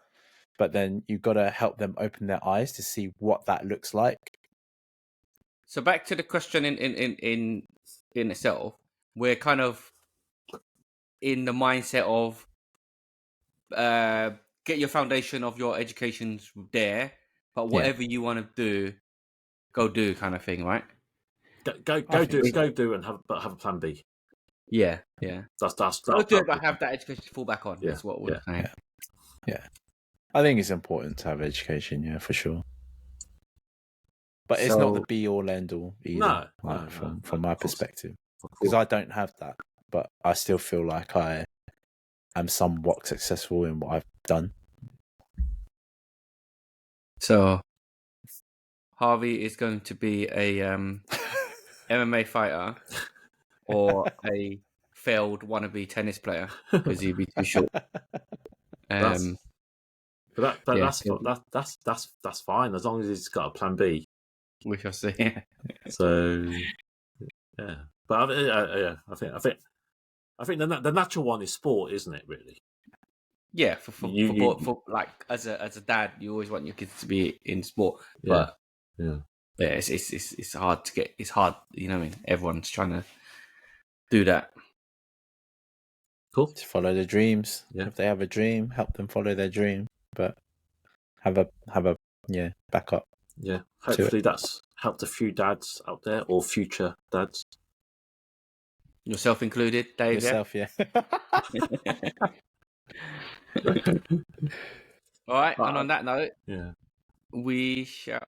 but then you've got to help them open their eyes to see what that looks like. So back to the question in itself, we're kind of in the mindset of get your foundation of your education there, but whatever you want to do, go do, kind of thing, right? Go do and have a plan B. Yeah. That's go do it, but have that education to fall back on. Yeah. That's what we're saying. Yeah. I think it's important to have education, yeah, for sure. But it's not the be all end all either. From my perspective, because I don't have that, but I still feel like I am somewhat successful in what I've done. So Harvey is going to be a MMA fighter or a failed wannabe tennis player because he'd be too short. That's fine as long as he's got a plan B. We shall see. So yeah, but I think the natural one is sport, isn't it? Really. Yeah, for like as a dad, you always want your kids to be in sport, but it's hard to get. It's hard, you know what I mean? Everyone's trying to do that. Cool. To follow their dreams. Yeah. If they have a dream, help them follow their dream, but have a backup. Yeah. Hopefully that's helped a few dads out there or future dads. Yourself included, Dave. Yourself, yeah. All right, and on that note, yeah, we shall